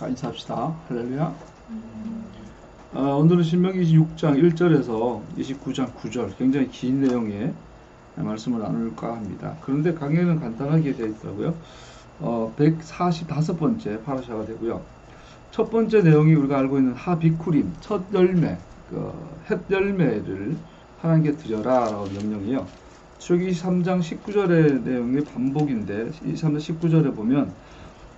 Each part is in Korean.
자, 인사합시다. 할렐루야. 오늘은 신명기 26장 1절에서 29장 9절 굉장히 긴 내용의 말씀을 나눌까 합니다. 그런데 강의는 간단하게 되어 있더라고요. 145번째 파라샤가 되고요. 첫 번째 내용이 우리가 알고 있는 하비쿠림, 첫 열매, 햇 열매를 하나님께 드려라 라고 명령이에요. 출애굽기 23장 19절의 내용의 반복인데 23장 19절에 보면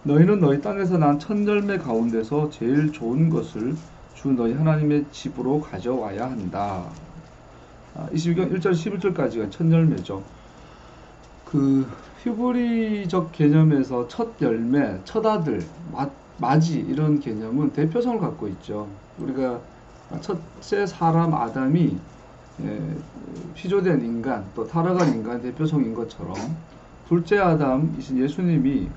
너희는 너희 땅에서 난 첫 열매 가운데서 제일 좋은 것을 주 너희 하나님의 집으로 가져와야 한다. 22장 1절 11절까지가 첫 열매죠. 그 히브리적 개념에서 첫 열매, 첫 아들, 맞이 이런 개념은 대표성을 갖고 있죠. 우리가 첫째 사람 아담이 피조된 인간, 또 타락한 인간 대표성인 것처럼 둘째 아담이신 예수님이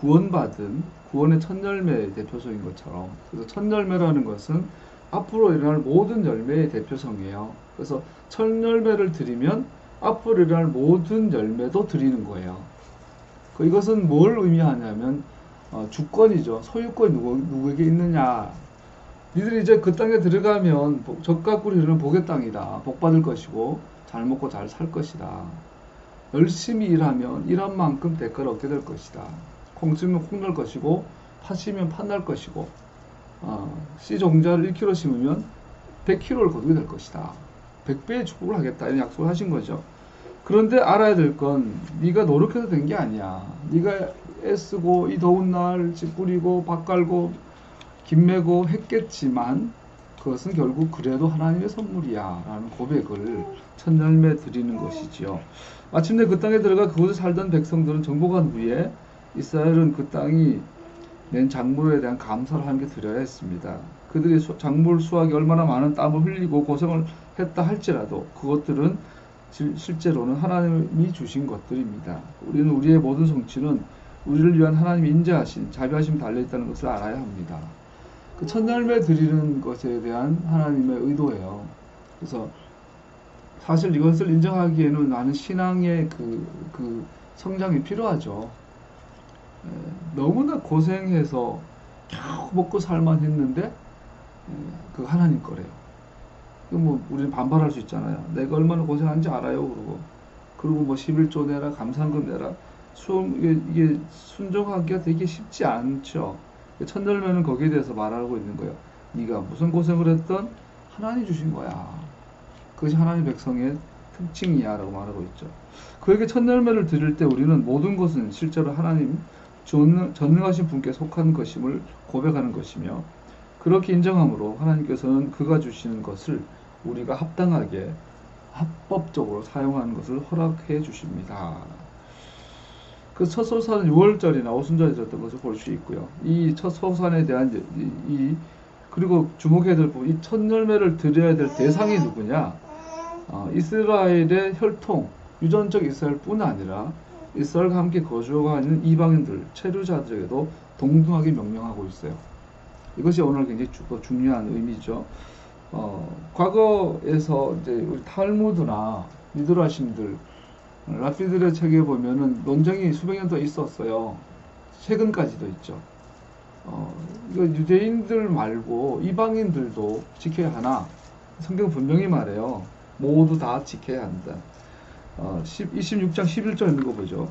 구원받은 구원의 첫 열매의 대표성인 것처럼, 그래서 첫 열매라는 것은 앞으로 일어날 모든 열매의 대표성이에요. 그래서 첫 열매를 드리면 앞으로 일어날 모든 열매도 드리는 거예요. 이것은 뭘 의미하냐면 주권이죠. 소유권이 누구에게 있느냐. 니들이 이제 그 땅에 들어가면 젖과 꿀이 흐르는 복의 땅이다. 복 받을 것이고 잘 먹고 잘 살 것이다. 열심히 일하면 일한 만큼 대가를 얻게 될 것이다. 콩 심으면 콩 날 것이고 팥 심으면 팥 날 것이고 씨 종자를 1kg 심으면 100kg를 거두게 될 것이다. 100배의 축복을 하겠다 이런 약속을 하신 거죠. 그런데 알아야 될 건 네가 노력해서 된 게 아니야. 네가 애쓰고 이 더운 날 집 꾸리고 밭 갈고 김 메고 했겠지만 그것은 결국 그래도 하나님의 선물이야 라는 고백을 첫 열매 드리는 것이지요. 마침내 그 땅에 들어가 그곳에 살던 백성들은 정복한 후에 이스라엘은 그 땅이 낸 작물에 대한 감사를 하나님께 드려야 했습니다. 그들이 작물 수확이 얼마나 많은 땀을 흘리고 고생을 했다 할지라도 그것들은 실제로는 하나님이 주신 것들입니다. 우리는 우리의 모든 성취는 우리를 위한 하나님이 인자하신 자비하심이 달려있다는 것을 알아야 합니다. 그 첫 열매 드리는 것에 대한 하나님의 의도예요. 그래서 사실 이것을 인정하기에는 많은 신앙의 그 성장이 필요하죠. 너무나 고생해서 겨우 먹고 살만 했는데 그 하나님 거래요. 뭐 우리는 반발할 수 있잖아요. 내가 얼마나 고생한지 알아요. 그리고 뭐 11조 내라 감사금 내라 이게 순종하기가 되게 쉽지 않죠. 첫 열매는 거기에 대해서 말하고 있는 거예요. 네가 무슨 고생을 했던 하나님 주신 거야. 그것이 하나님 백성의 특징이야 라고 말하고 있죠. 그에게 첫 열매를 드릴 때 우리는 모든 것은 실제로 하나님 전능하신 분께 속한 것임을 고백하는 것이며, 그렇게 인정함으로 하나님께서는 그가 주시는 것을 우리가 합당하게 합법적으로 사용하는 것을 허락해 주십니다. 그 첫 소산은 6월절이나 오순절에 졌던 것을 볼 수 있고요. 이 첫 소산에 대한 그리고 주목해야 될 부분, 이 첫 열매를 드려야 될 대상이 누구냐? 이스라엘의 혈통, 유전적 이스라엘뿐 아니라 이스라엘과 함께 거주하고 있는 이방인들, 체류자들에게도 동등하게 명령하고 있어요. 이것이 오늘 굉장히 중요한 의미죠. 과거에서 이제 우리 탈무드나 미드라심들, 랍비들의 책에 보면은 논쟁이 수백 년 동안 있었어요. 최근까지도 있죠. 이거 유대인들 말고 이방인들도 지켜야 하나? 성경 분명히 말해요. 모두 다 지켜야 한다. 26장 11절 읽어보죠.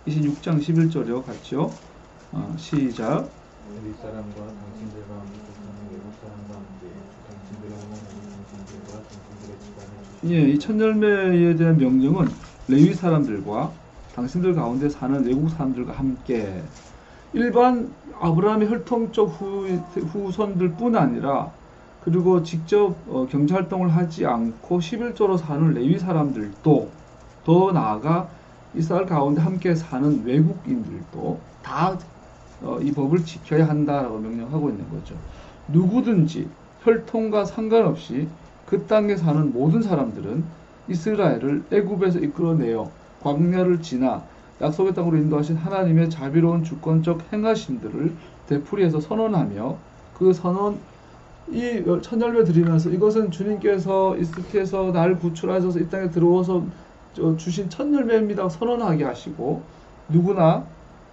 26장 11절이요. 같이요. 시작. 우리 사람과 당신들과 함께 사는 외국 사람과 함께 당신들의 어머니 당신들과 당신들의 집안에 주시옵소서. 이 첫 열매에 대한 명령은 레위 사람들과 당신들 가운데 사는 외국 사람들과 함께, 일반 아브라함의 혈통적 후손들뿐 아니라 그리고 직접 경제활동을 하지 않고 11조로 사는 레위 사람들도, 더 나아가 이스라엘 가운데 함께 사는 외국인들도 다 이 법을 지켜야 한다라고 명령하고 있는 거죠. 누구든지 혈통과 상관없이 그 땅에 사는 모든 사람들은 이스라엘을 애굽에서 이끌어내어 광야를 지나 약속의 땅으로 인도하신 하나님의 자비로운 주권적 행하심들을 되풀이해서 선언하며, 그 선언, 이 첫 열매 드리면서 이것은 주님께서 이스라엘에서 날 구출하셔서 이 땅에 들어와서 주신 첫 열매입니다 선언하게 하시고, 누구나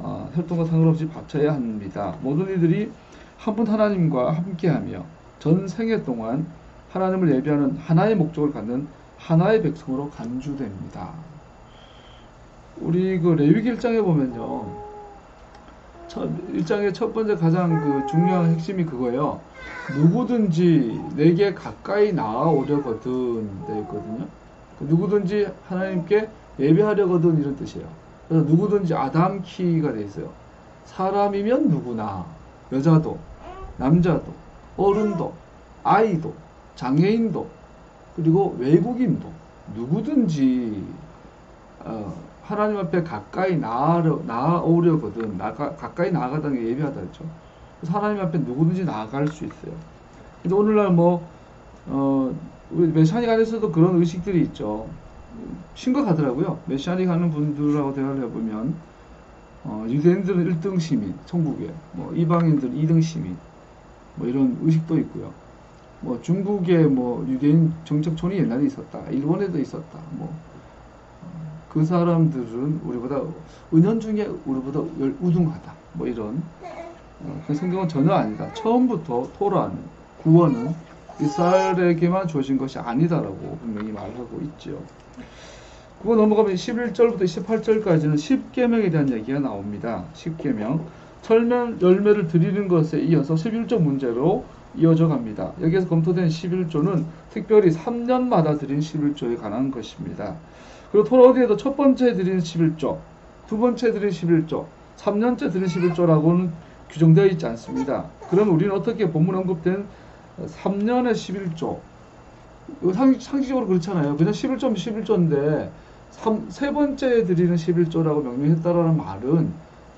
혈통과 상관없이 바쳐야 합니다. 모든 이들이 한 분 하나님과 함께하며 전 생애 동안 하나님을 예배하는 하나의 목적을 갖는 하나의 백성으로 간주됩니다. 우리 그 레위기 1장에 보면요, 1장의 첫 번째 가장 그 중요한 핵심이 그거예요. 누구든지 내게 가까이 나아오려거든 되어 있거든요. 누구든지 하나님께 예배하려거든 이런 뜻이에요. 그래서 누구든지 아담 키가 되어 있어요. 사람이면 누구나, 여자도 남자도 어른도 아이도 장애인도 그리고 외국인도 누구든지 하나님 앞에 가까이 나아오려거든, 가까이 나아가다는 게 예배하다 했죠. 그래서 하나님 앞에 누구든지 나아갈 수 있어요. 근데 오늘날 우리 메시아닉 안에서도 그런 의식들이 있죠. 심각하더라고요. 메시아닉 하는 분들하고 대화를 해보면, 유대인들은 1등 시민, 천국에, 이방인들은 2등 시민, 이런 의식도 있고요. 중국에 유대인 정착촌이 옛날에 있었다. 일본에도 있었다. 그 사람들은 우리보다 은연중에 우리보다 우등하다. 이런 그 성경은 전혀 아니다. 처음부터 토라는 구원은 이스라엘에게만 주어진 것이 아니다라고 분명히 말하고 있죠. 그거 넘어가면 11절부터 28절까지는 10계명에 대한 얘기가 나옵니다. 10계명 철면 열매를 드리는 것에 이어서 11조 문제로 이어져 갑니다. 여기에서 검토된 11조는 특별히 3년마다 드린 11조에 관한 것입니다. 그리고 토라어디에도 첫 번째 드린 11조, 두 번째 드린 11조, 3년째 드린 11조라고는 규정되어 있지 않습니다. 그럼 우리는 어떻게 본문 언급된 3년의 11조, 상식적으로 그렇잖아요. 그냥 11조면 11조인데 세 번째 드리는 11조라고 명명했다라는 말은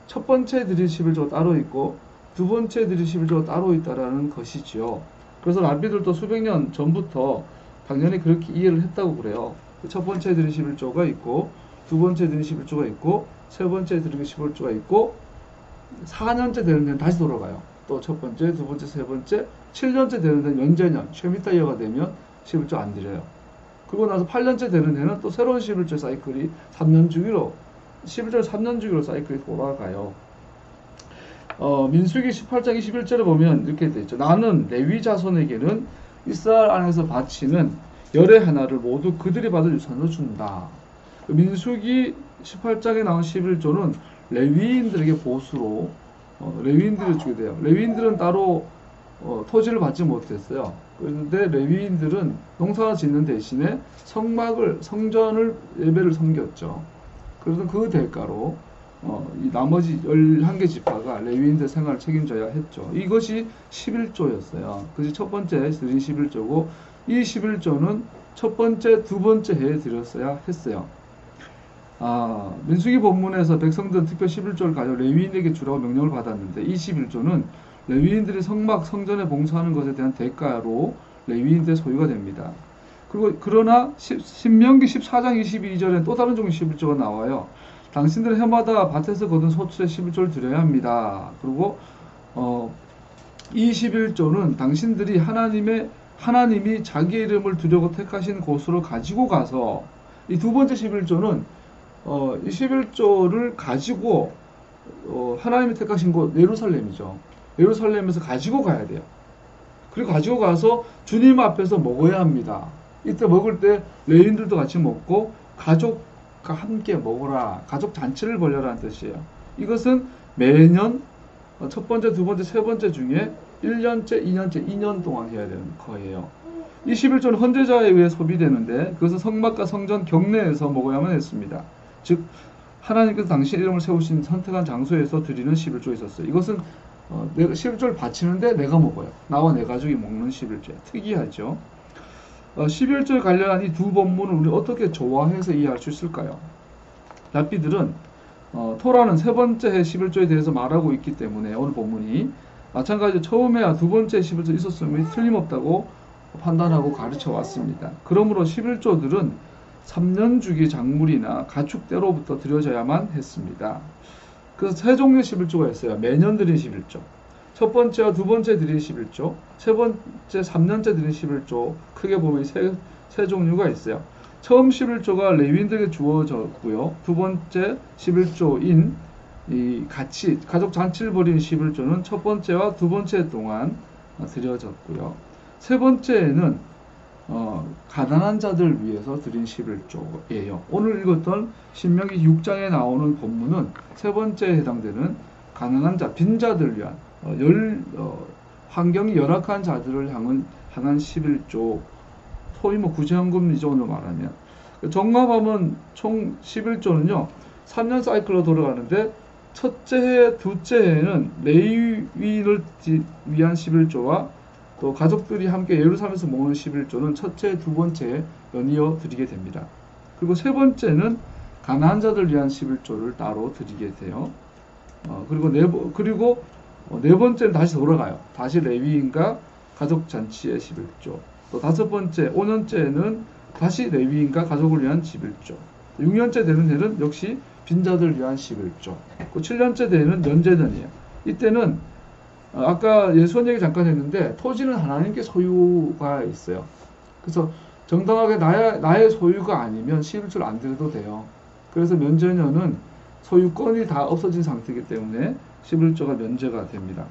첫 번째 드린 11조가 따로 있고 두 번째 드린 11조가 따로 있다라는 것이지요. 그래서 랍비들도 수백 년 전부터 당연히 그렇게 이해를 했다고 그래요. 첫 번째 드린 11조가 있고 두 번째 드린 11조가 있고 세 번째 드린 11조가 있고 4년째 되는 데는 다시 돌아가요. 또 첫 번째, 두 번째, 세 번째, 7년째 되는 데는 연재년, 쉐미타 이어가 되면 11조 안 드려요. 그러고 나서 8년째 되는 데는 또 새로운 11조 사이클이 3년 주기로 11조 3년 주기로 사이클이 돌아가요. 민수기 18장 21절에 보면 이렇게 되어 있죠. 나는 레위 자손에게는 이스라엘 안에서 바치는 열의 하나를 모두 그들이 받을 유산으로 준다. 민수기 18장에 나온 11조는 레위인들에게 보수로 레위인들을 주게 돼요. 레위인들은 따로 토지를 받지 못했어요. 그런데 레위인들은 농사 짓는 대신에 성전을 예배를 섬겼죠. 그래서 그 대가로 이 나머지 11개 지파가 레위인들 생활을 책임져야 했죠. 이것이 11조였어요. 그것이 첫 번째 드린 11조고 이 11조는 첫 번째, 두 번째 해에 드렸어야 했어요. 민수기 본문에서 백성들은 특별 11조를 가져 레위인에게 주라고 명령을 받았는데 이 11조는 레위인들이 성전에 봉사하는 것에 대한 대가로 레위인들의 소유가 됩니다. 그러나 신명기 14장 22절에 또 다른 종류의 11조가 나와요. 당신들은 해마다 밭에서 거둔 소출의 11조를 드려야 합니다. 그리고 이 11조는 당신들이 하나님이 자기 이름을 두려고 택하신 곳으로 가지고 가서 이 두 번째 11조는 이 11조를 가지고 하나님이 택하신 곳 예루살렘이죠. 예루살렘에서 가지고 가야 돼요. 그리고 가지고 가서 주님 앞에서 먹어야 합니다. 이때 먹을 때 레위인들도 같이 먹고 가족과 함께 먹어라. 가족 잔치를 벌여라는 뜻이에요. 이것은 매년 첫 번째, 두 번째, 세 번째 중에 1년째, 2년째, 2년 동안 해야 되는 거예요. 이 11조는 헌제자에 의해 소비되는데 그것은 성막과 성전 경내에서 먹어야만 했습니다. 즉 하나님께서 당신 이름을 세우신 선택한 장소에서 드리는 11조가 있었어요. 이것은 내가 11조를 바치는데 내가 먹어요. 나와 내 가족이 먹는 11조예요. 특이하죠. 11조에 관련한 이 두 본문을 우리 어떻게 조화해서 이해할 수 있을까요? 랍비들은 토라는 세 번째 해 11조에 대해서 말하고 있기 때문에 오늘 본문이 마찬가지로 처음에야 두 번째 11조 있었음이 틀림없다고 판단하고 가르쳐 왔습니다. 그러므로 11조들은 3년 주기 작물이나 가축 때로부터 드려져야만 했습니다. 그래서 세 종류의 11조가 있어요. 매년 드린 11조, 첫 번째와 두 번째 드린 11조, 세 번째 3년째 드린 11조, 크게 보면 세 종류가 있어요. 처음 11조가 레위인들에게 주어졌고요. 두 번째 11조인 이 같이 가족 잔치를 벌이는 11조는 첫 번째와 두 번째 동안 드려졌고요. 세 번째에는 가난한 자들 위해서 드린 11조예요. 오늘 읽었던 신명기 6장에 나오는 본문은 세 번째에 해당되는 가난한 자, 빈자들 위한 환경이 열악한 자들을 향한 11조, 소위 뭐 구제헌금이죠, 오늘 말하면. 종합하면 총 11조는요 3년 사이클로 돌아가는데, 첫째 해, 둘째 해는 레위인을 위한 11조와 또 가족들이 함께 예루살렘에서 모으는 11조는 첫째, 두 번째에 연이어 드리게 됩니다. 그리고 세 번째는 가난한 자들 위한 11조를 따로 드리게 돼요. 그리고 네 번째는 다시 돌아가요. 다시 레위인과 가족 잔치의 11조. 또 다섯 번째, 5년째는 다시 레위인과 가족을 위한 11조. 6년째 되는 해는 역시 빈자들 위한 11조. 그 7년째 되는 연제년이에요. 이때는 아까 예수원 얘기 잠깐 했는데 토지는 하나님께 소유가 있어요. 그래서 정당하게 나의 소유가 아니면 11조를 안 드려도 돼요. 그래서 면제년은 소유권이 다 없어진 상태이기 때문에 11조가 면제가 됩니다.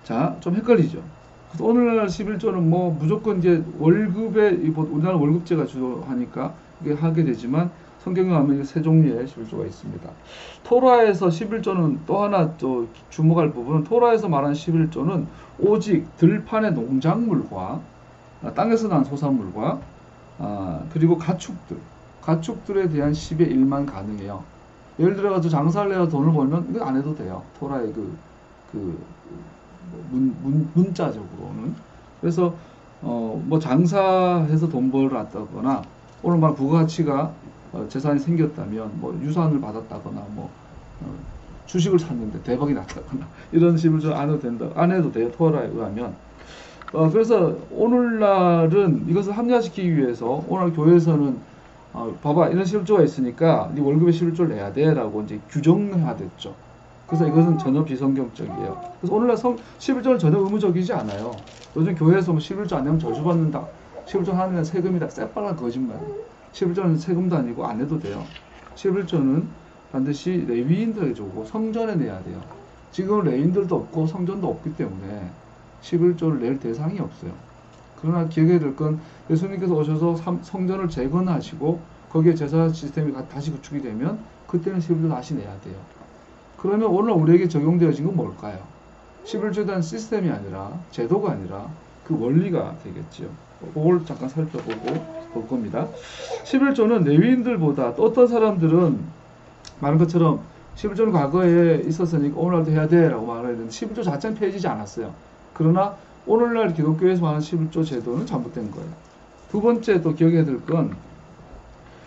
자, 좀 헷갈리죠. 그래서 오늘날 11조는 뭐 무조건 이제 월급에, 우리나라 월급제가 주도하니까 이게 하게 되지만, 성경에 가면 세 종류의 11조가 있습니다. 토라에서 11조는 또 하나 또 주목할 부분은, 토라에서 말하는 11조는 오직 들판의 농작물과 땅에서 난 소산물과 그리고 가축들에 대한 10의 1만 가능해요. 예를 들어서 장사를 해서 돈을 벌면 이거 안 해도 돼요. 토라의 문자적으로는. 그래서 뭐 장사해서 돈 벌었다거나, 오늘 말 부가가치가 재산이 생겼다면, 뭐 유산을 받았다거나, 뭐 주식을 샀는데 대박이 났다거나, 이런 식으로 안 해도 돼요. 토라에 의하면. 그래서 오늘날은 이것을 합리화시키기 위해서 오늘 교회에서는 봐봐, 이런 11조가 있으니까 네 월급에 11조를 내야 돼 라고 이제 규정화됐죠. 그래서 이것은 전혀 비성경적이에요. 그래서 오늘날 11조는 전혀 의무적이지 않아요. 요즘 교회에서 뭐 11조 안 내면 저주받는다, 11조 하면 세금이다, 새빨간 거짓말. 11조는 세금도 아니고 안 해도 돼요. 11조는 반드시 레위인들에게 주고 성전에 내야 돼요. 지금 레위인들도 없고 성전도 없기 때문에 11조를 낼 대상이 없어요. 그러나 기억해야 될 건, 예수님께서 오셔서 성전을 재건하시고 거기에 제사 시스템이 다시 구축이 되면 그때는 11조 다시 내야 돼요. 그러면 오늘 우리에게 적용되어진 건 뭘까요? 11조에 대한 시스템이 아니라, 제도가 아니라 그 원리가 되겠죠. 그걸 잠깐 살펴보고 볼 겁니다. 11조는 레위인들보다, 또 어떤 사람들은 말한 것처럼 11조는 과거에 있었으니까 오늘날도 해야 돼 라고 말을 했는데 11조 자체는 폐지되지 않았어요. 그러나 오늘날 기독교에서 말하는 11조 제도는 잘못된 거예요. 두 번째 또 기억해야 될 건,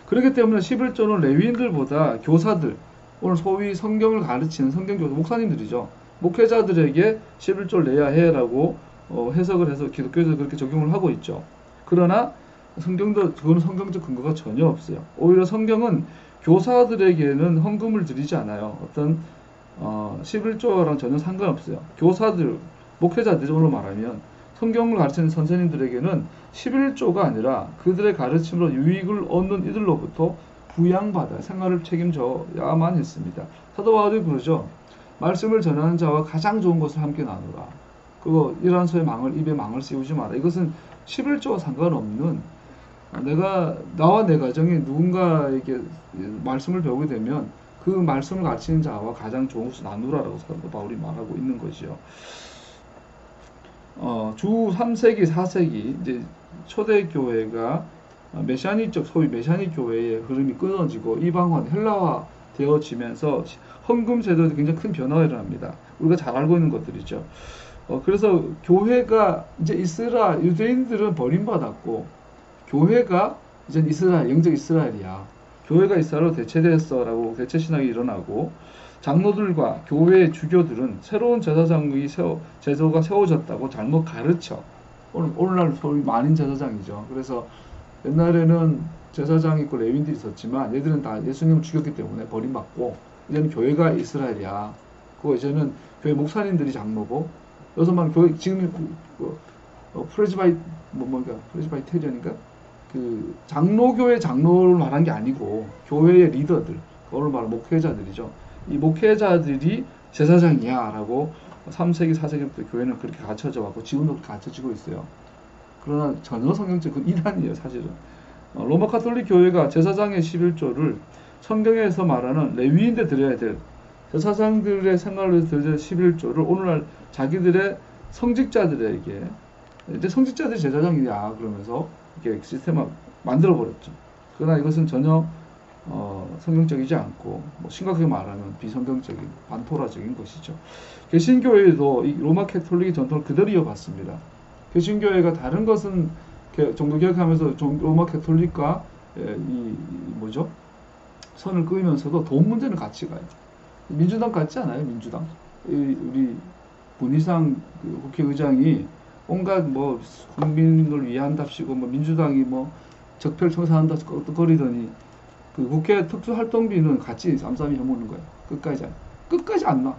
그렇기 때문에 11조는 레위인들보다 교사들, 오늘 소위 성경을 가르치는 성경교사, 목사님들이죠. 목회자들에게 11조를 내야 해라고 해석을 해서 기독교에서 그렇게 적용을 하고 있죠. 그러나 그거는 성경적 근거가 전혀 없어요. 오히려 성경은 교사들에게는 헌금을 드리지 않아요. 어떤 11조랑 전혀 상관없어요. 교사들, 목회자들로 말하면 성경을 가르치는 선생님들에게는 11조가 아니라 그들의 가르침으로 유익을 얻는 이들로부터 부양받아 생활을 책임져야만 했습니다. 사도 바울이 그러죠. 말씀을 전하는 자와 가장 좋은 것을 함께 나누라. 그거 이러한 소의 입에 망을 씌우지 마라. 이것은 11조와 상관없는, 나와 내 가정이 누군가에게 말씀을 배우게 되면 그 말씀을 가르치는 자와 가장 좋은 것을 나누라라고 사도 바울이 말하고 있는 것이요. 주 3세기, 4세기 이제 초대교회가 메시아닉적, 소위 메시아닉 교회의 흐름이 끊어지고 이방화, 헬라화 되어지면서 헌금 제도에 굉장히 큰 변화가 일어납니다. 우리가 잘 알고 있는 것들이죠. 그래서 교회가 이제 유대인들은 버림받았고, 교회가 이제 영적 이스라엘이야. 교회가 이스라엘로 대체됐어라고 대체 신학이 일어나고, 장로들과 교회의 주교들은 새로운 제사장의 제도가 세워졌다고 잘못 가르쳐. 오늘날 소위 만인 제사장이죠. 그래서 옛날에는 제사장이 있고 레위인들이 있었지만 얘들은 다 예수님을 죽였기 때문에 버림받고, 이제는 교회가 이스라엘이야. 그거 이제는 교회 목사님들이 장로고, 여기서 말 교회 지금 프레스바이테리언인가? 그 장로교회 장로를 말한 게 아니고 교회의 리더들, 그걸 말하는 목회자들이죠. 이 목회자들이 제사장이야라고 3세기, 4세기부터 교회는 그렇게 갖춰져 왔고 지금도 그렇게 갖춰지고 있어요. 그러나 전혀 성경적 그 이단이에요, 사실은. 로마 카톨릭 교회가 제사장의 11조를 성경에서 말하는 레위인들 드려야 될 제사장들의 생활을 위해서 드려야 될 11조를 오늘날 자기들의 성직자들에게 이제 성직자들이 제사장이야 그러면서 이렇게 시스템을 만들어 버렸죠. 그러나 이것은 전혀 성경적이지 않고 심각하게 말하면 비성경적인 반토라적인 것이죠. 개신교회도 이 로마 캐톨릭의 전통을 그대로 이어갔습니다. 개신교회가 다른 것은 종교 개혁하면서 로마 캐톨릭과 이 뭐죠? 선을 그으면서도 돈 문제는 같이 가요. 민주당 같지 않아요? 민주당. 우리 문희상 그 국회의장이 온갖 뭐 국민을 위한답시고 뭐 민주당이 뭐 적폐청산한다 거리더니 그 국회 특수활동비는 같이 쌈싸미 해먹는 거예요. 끝까지 안 나.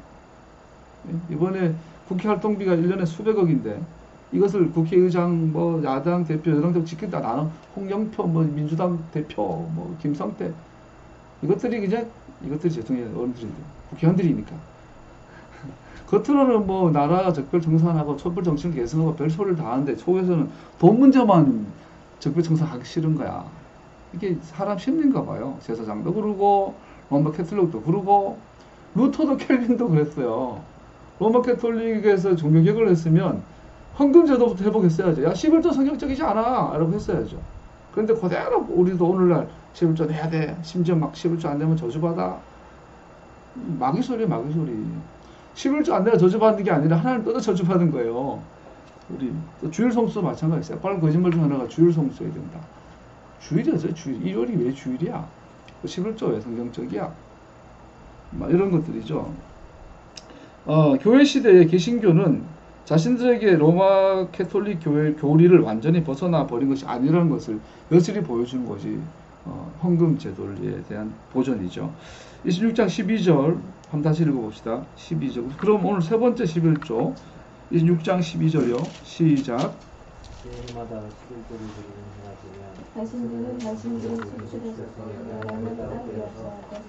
이번에 국회 활동비가 1년에 수백억인데 이것을 국회의장 뭐 야당 대표 여당 대표 지킨다 나는 홍영표 뭐 민주당 대표 뭐 김성태 이것들이 죄송해요 어른들인데 국회의원들이니까 겉으로는 뭐 나라 적폐청산하고 촛불 정치를 개선하고 별 소리를 다 하는데 속에서는 돈 문제만 적폐청산하기 싫은 거야. 이게 사람 심리인가 봐요. 제사장도 그러고 로마 캐톨릭도 그러고 루터도 켈빈도 그랬어요. 로마 캐톨릭에서 종교개혁을 했으면 헌금제도부터 회복했어야죠. 야 11조 성경적이지 않아 라고 했어야죠. 그런데 그대로 우리도 오늘날 11조 내야 돼. 심지어 막 11조 안 되면 저주받아. 마귀 소리. 11조 안 내가 저주받는 게 아니라 하나님 또 저주받은 거예요. 우리 또 주일 성수도 마찬가지예요. 빨리 거짓말 중 하나가 주일 성수해야 된다. 주일이죠. 주일. 1월이 왜 주일이야? 11조 왜 성경적이야? 막 이런 것들이죠. 교회 시대의 개신교는 자신들에게 로마 캐톨릭 교회 교리를 완전히 벗어나 버린 것이 아니라는 것을 여실히 보여주는 것이 헌금 제도에 대한 보전이죠. 26장 12절 한번 다시 읽어봅시다. 12절. 그럼 오늘 세 번째 11조 26장 12절이요. 시작. 주일마다 11조를 드리는 해가 되면 당신들은 당신들의 수출에서 나라는 따위 없어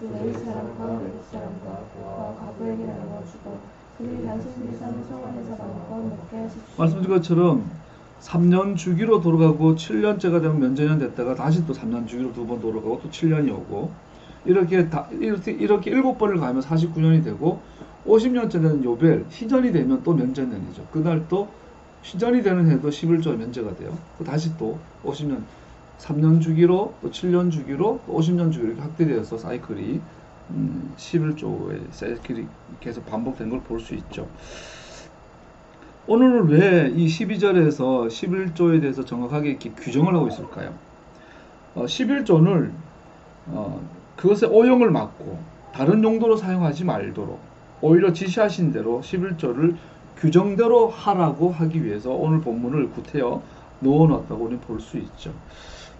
내 사람과 외국 사람과 부와 과부에게 나눠주고 그들이 당신들이 사는 성원에서 마음껏 먹게 하십시오. 말씀드린 것처럼 3년 주기로 돌아가고 7년째가 되면 면제년 됐다가 다시 또 3년 주기로 두 번 돌아가고 또 7년이 오고 이렇게 7번을 가면 49년이 되고 50년째 되는 요벨 희년이 되면 또 면제년이죠. 그날 또 희년이 되는 해도 11조 면제가 돼요. 또 다시 또 50년 3년 주기로 또 7년 주기로 또 50년 주기로 이렇게 확대되어서 사이클이 11조의 사이클이 계속 반복된 걸 볼 수 있죠. 오늘은 왜 이 12절에서 11조에 대해서 정확하게 이렇게 규정을 하고 있을까요? 11조를 그것의 오용을 막고 다른 용도로 사용하지 말도록 오히려 지시하신 대로 11조를 규정대로 하라고 하기 위해서 오늘 본문을 구태여 넣어놨다고 우리는 볼 수 있죠.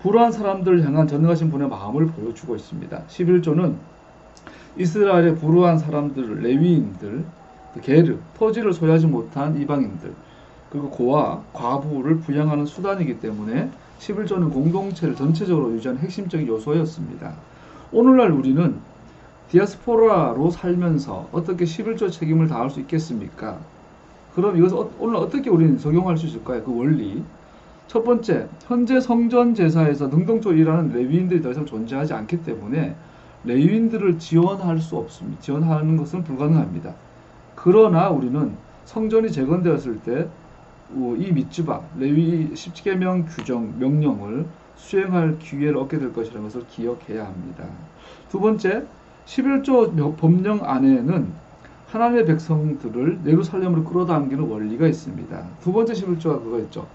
불우한 사람들을 향한 전능하신 분의 마음을 보여주고 있습니다. 11조는 이스라엘의 불우한 사람들, 레위인들, 게르, 토지를 소유하지 못한 이방인들, 그리고 고아, 과부를 부양하는 수단이기 때문에 11조는 공동체를 전체적으로 유지하는 핵심적인 요소였습니다. 오늘날 우리는 디아스포라로 살면서 어떻게 11조 책임을 다할 수 있겠습니까? 그럼 이것을 오늘 어떻게 우리는 적용할 수 있을까요? 그 원리. 첫 번째, 현재 성전 제사에서 능동적으로 일하는 레위인들이 더 이상 존재하지 않기 때문에 레위인들을 지원할 수 없습니다. 지원하는 것은 불가능합니다. 그러나 우리는 성전이 재건되었을 때 이 밑주바, 레위 10계명 규정, 명령을 수행할 기회를 얻게 될 것이라는 것을 기억해야 합니다. 두 번째, 11조 법령 안에는 하나님의 백성들을 예루살렘으로 끌어당기는 원리가 있습니다. 두 번째 11조가 그거였죠.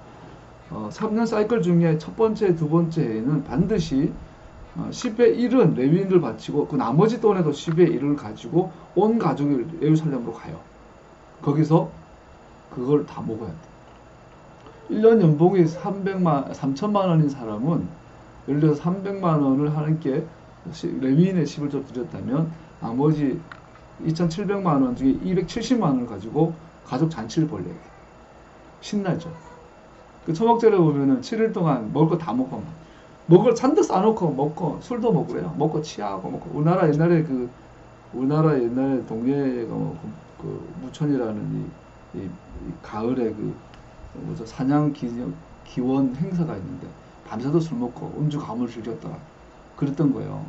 3년 사이클 중에 첫 번째, 두 번째 해에는 반드시 10의 1은 레위인들 바치고 그 나머지 돈에도 10의 1을 가지고 온 가족이 예루살렘으로 가요. 거기서 그걸 다 먹어야 돼. 1년 연봉이 3천만 원인 사람은 예를 들어서 300만 원을 하나님께 레위인의 11조 드렸다면 나머지 2,700만 원 중에 270만 원을 가지고 가족 잔치를 벌려야 돼. 신나죠. 그 초막절에 보면은 7일 동안 먹을 거 다 먹고 먹을 잔뜩 싸놓고 먹고 술도 먹으래요. 먹고 취하고 먹고 우리나라 옛날에 그 우리나라 옛날에 동해가 그 무천이라는 이 가을에 그 뭐죠 사냥 기원 행사가 있는데 밤새도 술 먹고 음주 가무를 즐겼더라 그랬던 거예요.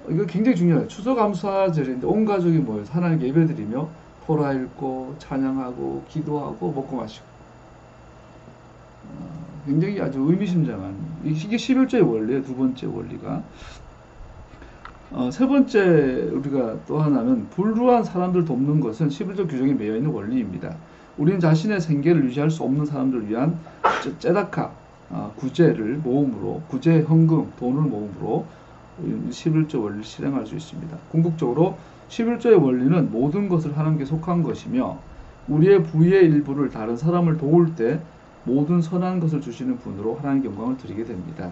이거 굉장히 중요해요. 추수감사절인데 온 가족이 모여서 하나님께 예배드리며 토라 읽고 찬양하고 기도하고 먹고 마시고 굉장히 아주 의미심장한 이게 11조의 원리예요. 두 번째 원리가 세 번째 우리가 또 하나는 불우한 사람들 돕는 것은 11조 규정에 매여 있는 원리입니다. 우리는 자신의 생계를 유지할 수 없는 사람들을 위한 째다카 구제를 모음으로 구제 현금 돈을 모음으로 11조 원리를 실행할 수 있습니다. 궁극적으로 11조의 원리는 모든 것을 하나님께 속한 것이며 우리의 부의 일부를 다른 사람을 도울 때 모든 선한 것을 주시는 분으로 하나님께 영광을 드리게 됩니다.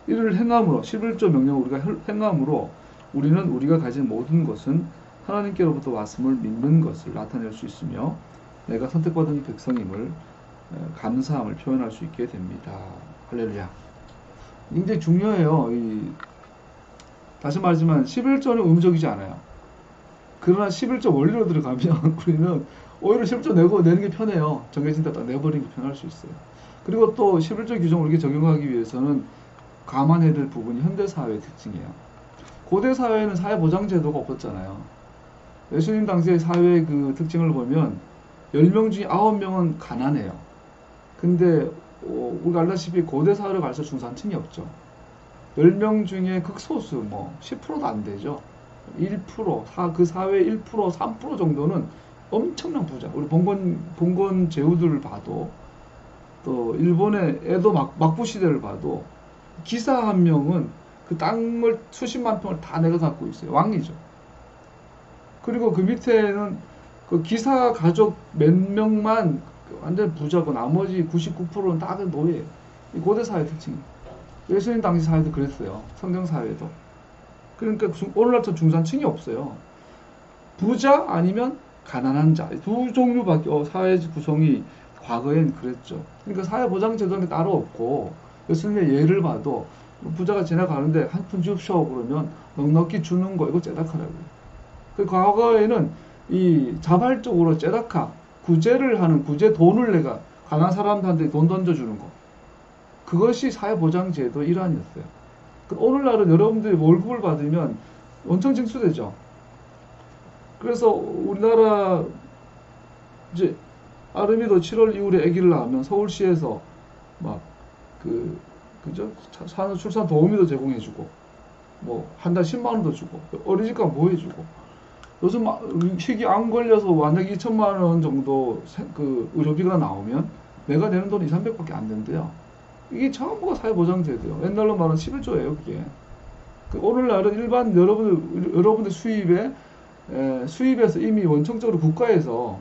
이를 행함으로 11조 명령을 우리가 행함으로 우리는 우리가 가진 모든 것은 하나님께로부터 왔음을 믿는 것을 나타낼 수 있으며 내가 선택받은 백성임을 감사함을 표현할 수 있게 됩니다. 할렐루야. 굉장히 중요해요. 다시 말하지만 11조는 의무적이지 않아요. 그러나 11조 원리로 들어가면 우리는 오히려 11조 내는 게 편해요. 정해진 데다 내버리는 게 편할 수 있어요. 그리고 또 11조 규정을 이렇게 적용하기 위해서는 감안해야 될 부분이 현대사회의 특징이에요. 고대사회에는 사회보장제도가 없었잖아요. 예수님 당시의 사회의 그 특징을 보면 10명 중에 9명은 가난해요. 근데 우리가 알다시피 고대사회를 갈수록 중산층이 없죠. 10명 중에 극소수 10%도 안 되죠. 1%, 그 사회의 1%, 3% 정도는 엄청난 부자. 우리 봉건 제후들을 봐도 또 일본의 에도 막부 시대를 봐도 기사 한 명은 그 땅을 수십만 평을 다 내가 갖고 있어요. 왕이죠. 그리고 그 밑에는 그 기사 가족 몇 명만 완전 부자고 나머지 99%는 다 노예예요. 이 고대 사회 특징이에요. 예수님 당시 사회도 그랬어요. 성경 사회도. 그러니까 오늘날처럼 중산층이 없어요. 부자 아니면 가난한 자 두 종류밖에 사회 구성이 과거엔 그랬죠. 그러니까 사회보장제도는 따로 없고 예수님의 예를 봐도 부자가 지나가는데 한 푼 주십시오 그러면 넉넉히 주는 거 이거 째다카라고요. 그 과거에는 이 자발적으로 째다카 구제를 하는 구제 돈을 내가 가난한 사람들한테 돈 던져주는 거 그것이 사회보장제도의 일환이었어요. 오늘날은 여러분들이 월급을 받으면 원청 징수되죠. 그래서 우리나라 이제 아름이도 7월 이후에 아기를 낳으면 서울시에서 막 그죠? 출산 도우미도 제공해주고 한 달 10만 원도 주고 어린이집가 뭐 해주고 요즘 희귀 암 걸려서 만약에 2천만 원 정도 그 의료비가 나오면 내가 내는 돈이 2, 300밖에 안 된대요. 이게 전부가 사회보장제도예요. 옛날로 말하면 11조예요 그게. 오늘날은 일반 여러분들 수입에서 이미 원청적으로 국가에서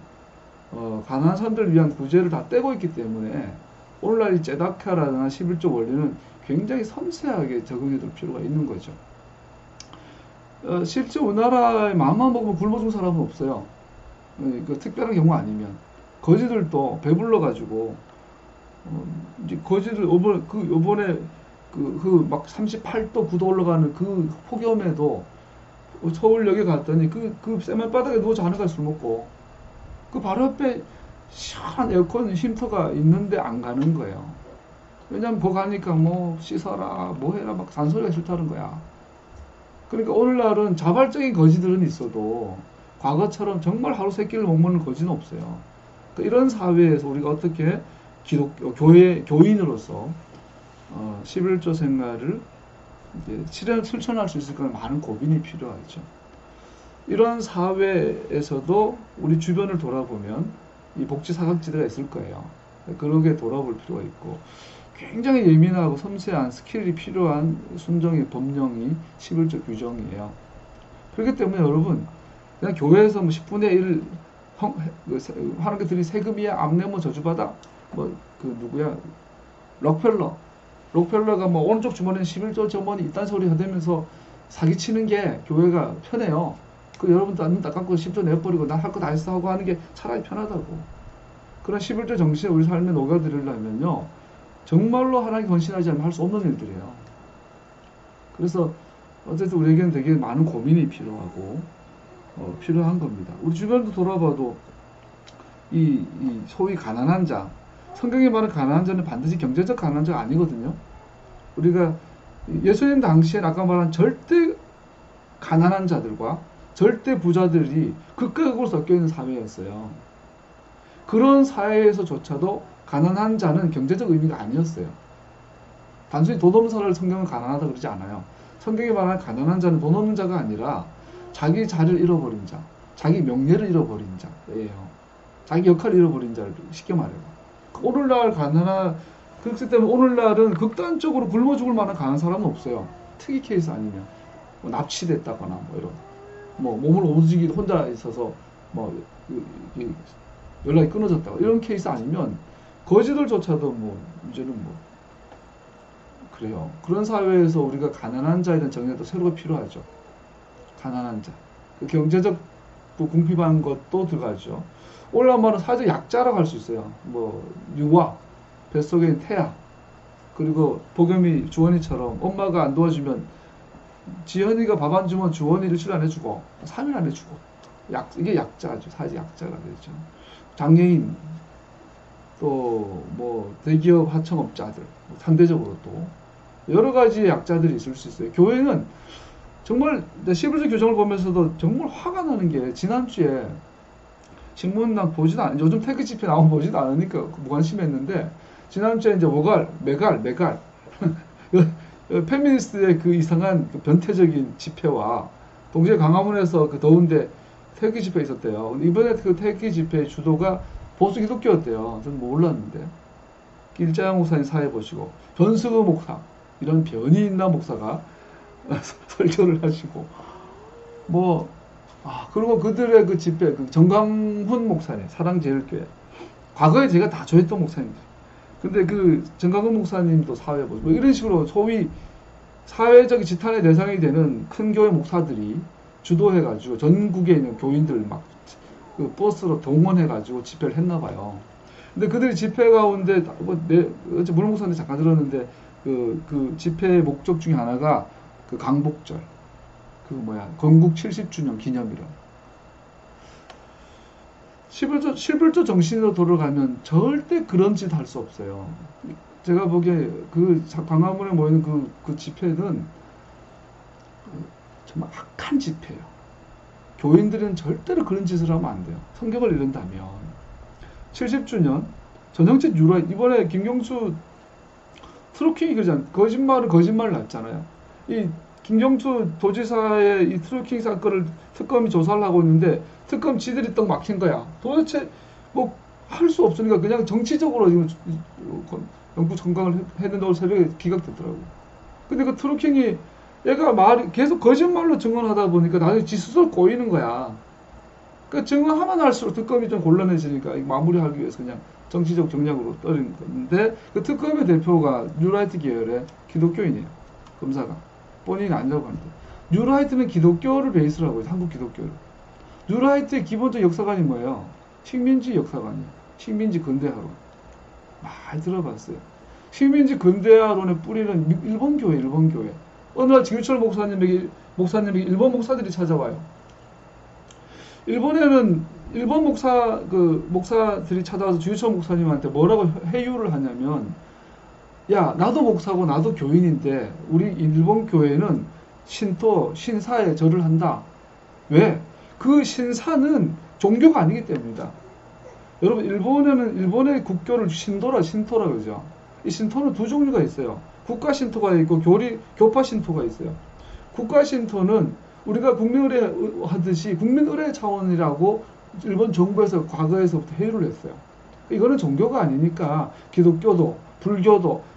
가난한 사람들을 위한 구제를 다 떼고 있기 때문에 오늘날 이 째다카라는 11조 원리는 굉장히 섬세하게 적용해 둘 필요가 있는 거죠. 실제 우리나라에 마음만 먹으면 굶어 죽는 사람은 없어요. 특별한 경우 아니면 거지들도 배불러 가지고 이제 거지들 요번에 막 38도 9도 올라가는 그 폭염에도 서울역에 갔더니 그 세면바닥에 누워 자는 거야 술 먹고 그 바로 옆에 시원한 에어컨 쉼터가 있는데 안 가는 거예요. 왜냐면 거기 가니까 씻어라 해라 막 잔소리가 싫다는 거야. 그러니까 오늘날은 자발적인 거지들은 있어도 과거처럼 정말 하루 세 끼를 못 먹는 거지는 없어요. 그러니까 이런 사회에서 우리가 어떻게 교인으로서 11조 생활을 이제 실천할 수 있을까 많은 고민이 필요하죠. 이런 사회에서도 우리 주변을 돌아보면 이 복지 사각지대가 있을 거예요. 그러게 돌아볼 필요가 있고 굉장히 예민하고 섬세한 스킬이 필요한 순정의 법령이 11조 규정이에요. 그렇기 때문에 여러분 그냥 교회에서 10분의 1 하나님께 드린 세금이야 암내모 저주받아 누구야 록펠러가 오른쪽 주머니는 11조 주머니 이딴 소리 하면서 사기치는 게 교회가 편해요. 여러분도 눈 닦고 10조 내버리고 나 할 거 다 했어 하고 하는 게 차라리 편하다고. 그런 11조 정신을 우리 삶에 녹여드리려면요 정말로 하나님 헌신하지 않으면 할 수 없는 일들이에요. 그래서 어쨌든 우리에게는 되게 많은 고민이 필요하고 필요한 겁니다. 우리 주변도 돌아봐도 이 소위 가난한 자, 성경에 말하는 가난한 자는 반드시 경제적 가난한 자가 아니거든요. 우리가 예수님 당시엔 아까 말한 절대 가난한 자들과 절대 부자들이 극극으로 섞여 있는 사회였어요. 그런 사회에서조차도 가난한 자는 경제적 의미가 아니었어요. 단순히 돈 없는 사람을 성경은 가난하다 그러지 않아요. 성경에 말하는 가난한 자는 돈 없는 자가 아니라 자기 자리를 잃어버린 자, 자기 명예를 잃어버린 자예요. 자기 역할을 잃어버린 자를 쉽게 말해요. 오늘날 그렇기 때문에 오늘날은 극단적으로 굶어 죽을 만한 가난한 사람은 없어요. 특이 케이스 아니면 뭐 납치됐다거나 뭐 이런 몸을 오지기 혼자 있어서 연락이 끊어졌다고 이런 케이스 아니면 거지들조차도 이제는 그래요. 그런 사회에서 우리가 가난한 자에 대한 정의도 새로가 필요하죠. 가난한 자. 그 경제적 궁핍한 것도 들어가죠. 오늘날 말은 사회적 약자라고 할 수 있어요. 유아, 뱃속에 있는 태아, 그리고 복염이 주원이처럼 엄마가 안 도와주면 지연이가 밥 안 주면 주원이를 칠 안 해주고 3일 안 해주고 이게 약자죠. 사회적 약자가 되죠. 장애인, 또 대기업 하청업자들, 상대적으로 또 여러 가지 약자들이 있을 수 있어요. 교회는 정말 11조 교정을 보면서도 정말 화가 나는 게 지난주에 신문당 보지도 않, 요즘 태극 집회 나오면 보지도 않으니까 무관심했는데 지난주에 이제 메갈 페미니스트의 그 이상한 그 변태적인 집회와 동시에 광화문에서 그 더운데 태극 집회 있었대요. 이번에 그 태극 집회 주도가 보수 기독교였대요. 저는 몰랐는데 일자양 목사님 사회 보시고 변승우 목사 이런 변이 있는 목사가 설교를 하시고 그리고 그들의 그 집회 그 정광훈 목사님 사랑제일교회 과거에 제가 다 조했던 목사님들. 근데 그 정광훈 목사님도 사회 보시고 이런 식으로 소위 사회적 지탄의 대상이 되는 큰 교회 목사들이 주도해가지고 전국에 있는 교인들 그 버스로 동원해가지고 집회를 했나봐요. 근데 그들이 집회 가운데 어제 물 목사님 잠깐 들었는데 그 집회의 목적 중에 하나가 그 강복절 건국 70주년 기념이라 11조 정신으로 돌아가면 절대 그런 짓 할 수 없어요. 제가 보기에 그 광화문에 모이는 그 집회는 정말 악한 집회예요. 교인들은 절대로 그런 짓을 하면 안 돼요. 성경을 읽는다면 70주년 전형적 유라 이번에 김경수 트로킹이 그러잖아요. 거짓말을 거짓말 났잖아요. 이 김경수 도지사의 이 트로킹 사건을 특검이 조사를 하고 있는데 특검 지들이 떡 막힌 거야. 도대체 할 수 없으니까 그냥 정치적으로 영구 청강을 했는데 새벽에 기각됐더라고. 근데 그 트로킹이 얘가 계속 거짓말로 증언하다 보니까 나중에 지 스스로 꼬이는 거야. 그 증언하면 할수록 특검이 좀 곤란해지니까 마무리하기 위해서 그냥 정치적 정략으로 떨어진 건데 그 특검의 대표가 뉴라이트 계열의 기독교인이에요. 검사가. 본인이 아니라고 하는데 뉴라이트는 기독교를 베이스로 하고 있어요. 한국 기독교를. 뉴라이트의 기본적 역사관이 뭐예요? 식민지 역사관이에요. 식민지 근대화론. 많이 들어봤어요. 식민지 근대화론의 뿌리는 일본 교회. 어느 날 지규철 목사님에게 일본 목사들이 찾아와요. 일본에는 일본 목사들이 찾아와서 지규철 목사님한테 뭐라고 회유를 하냐면 야, 나도 목사고 나도 교인인데 우리 일본 교회는 신사에 절을 한다. 왜? 그 신사는 종교가 아니기 때문이다. 여러분 일본의 국교를 신토라 그러죠. 이 신토는 두 종류가 있어요. 국가 신토가 있고 교파 신토가 있어요. 국가 신토는 우리가 국민의례 하듯이 국민의례 차원이라고 일본 정부에서 과거에서부터 회유를 했어요. 이거는 종교가 아니니까 기독교도 불교도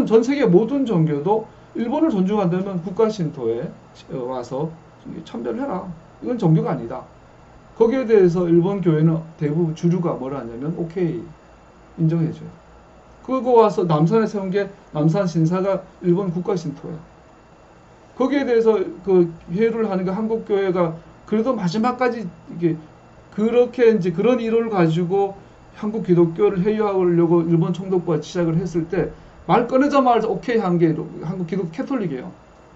전 세계 모든 종교도 일본을 존중한다면 국가 신토에 와서 참배를 해라. 이건 종교가 아니다. 거기에 대해서 일본 교회는 대부분 주류가 뭐라 하냐면 오케이 인정해줘요. 그거 와서 남산에 세운 게 남산 신사가 일본 국가 신토예요. 거기에 대해서 그 회유를 하는 게 한국 교회가 그래도 마지막까지 이게 그렇게 이제 그런 이론을 가지고 한국 기독교를 회유하려고 일본 총독부가 시작을 했을 때 말 꺼내자마자 오케이 한 게 한국 기독교 캐톨릭이에요.